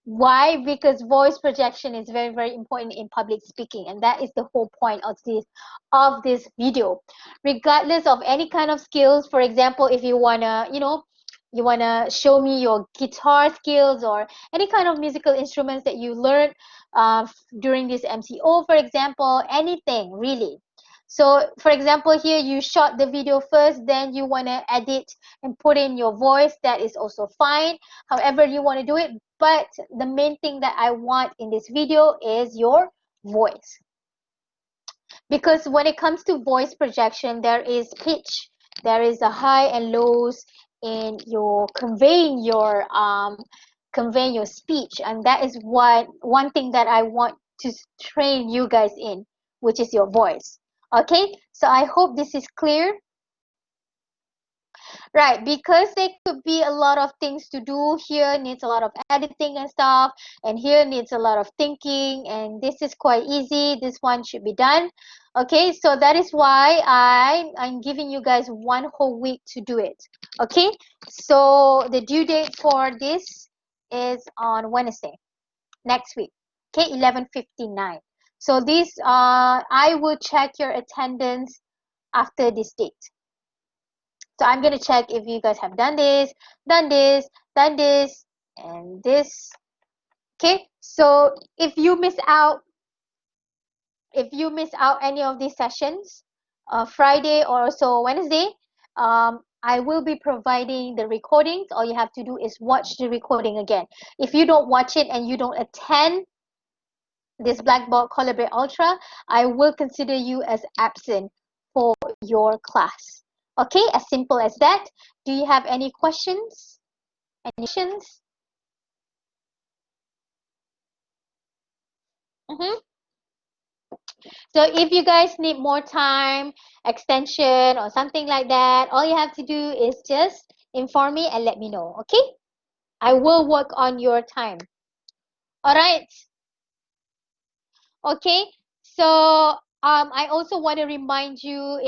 Why? Because voice projection is very, very important in public speaking, and that is the whole point of this video. Regardless of any kind of skills, for example, if you wanna, you wanna show me your guitar skills or any kind of musical instruments that you learned during this MCO, for example, anything really. So, for example, here you shot the video first, then you want to edit and put in your voice. That is also fine. However you want to do it, but the main thing that I want in this video is your voice. Because when it comes to voice projection, there is pitch, there is a high and lows in your conveying your speech, and that is one thing that I want to train you guys in, which is your voice. Okay, so I hope this is clear. Right, because there could be a lot of things to do. Here needs a lot of editing and stuff, and here needs a lot of thinking, and this is quite easy. This one should be done. Okay, so that is why I'm giving you guys 1 whole week to do it. Okay, so the due date for this is on Wednesday next week. Okay, 11:59. So this I will check your attendance after this date. So I'm going to check if you guys have done this, done this, done this, and this. Okay, so if you miss out any of these sessions, Friday or also Wednesday, I will be providing the recordings. All you have to do is watch the recording again. If you don't watch it and you don't attend this Blackboard Collaborate Ultra, I will consider you as absent for your class. Okay, as simple as that. Do you have any questions? Any questions? So if you guys need more time, extension or something like that, all you have to do is just inform me and let me know. Okay, I will work on your time. All right. Okay, so I also want to remind you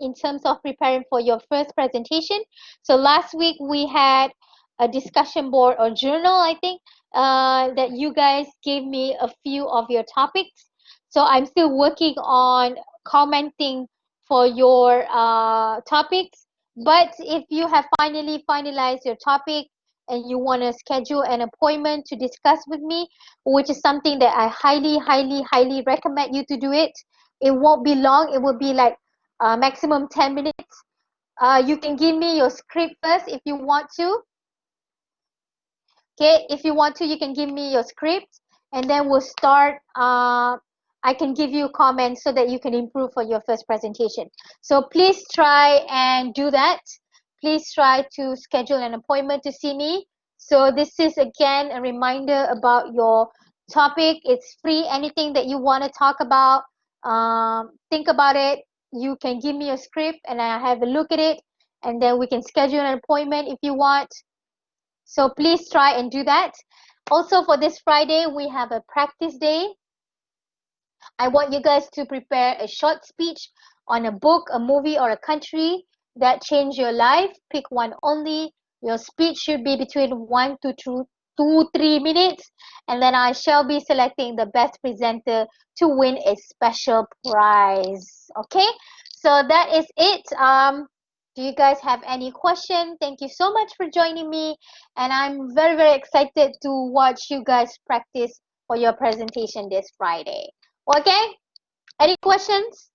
in terms of preparing for your first presentation. So last week we had a discussion board or journal, I think, that you guys gave me a few of your topics. So I'm still working on commenting for your topics. But if you have finally finalized your topic and you want to schedule an appointment to discuss with me, which is something that I highly, highly, highly recommend you to do it. It won't be long. It will be like maximum 10 minutes. You can give me your script first if you want to. Okay, if you want to, you can give me your script. and then we'll start. I can give you comments so that you can improve for your first presentation. So please try and do that. Please try to schedule an appointment to see me. So this is again a reminder about your topic. It's free. Anything that you want to talk about, think about it. You can give me a script and I have a look at it, and then we can schedule an appointment if you want. So please try and do that. Also, for this Friday, we have a practice day. I want you guys to prepare a short speech on a book, a movie, or a country that changed your life. Pick one only. Your speech should be between 1 to 3 minutes, and then I shall be selecting the best presenter to win a special prize. Okay, so that is it. Do you guys have any question? Thank you so much for joining me, and I'm very, very excited to watch you guys practice for your presentation this Friday. Okay, any questions?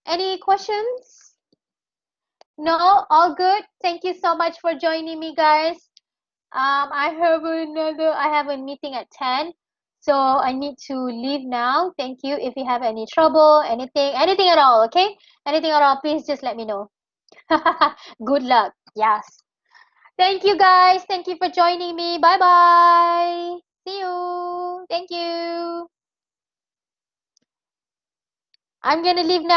Any questions? No, all good. Thank you so much for joining me, guys. I have a meeting at 10, so I need to leave now. Thank you. If you have any trouble, anything at all, okay? Anything at all, please just let me know. Good luck. Yes. Thank you, guys. Thank you for joining me. Bye bye. See you. Thank you. I'm gonna leave now.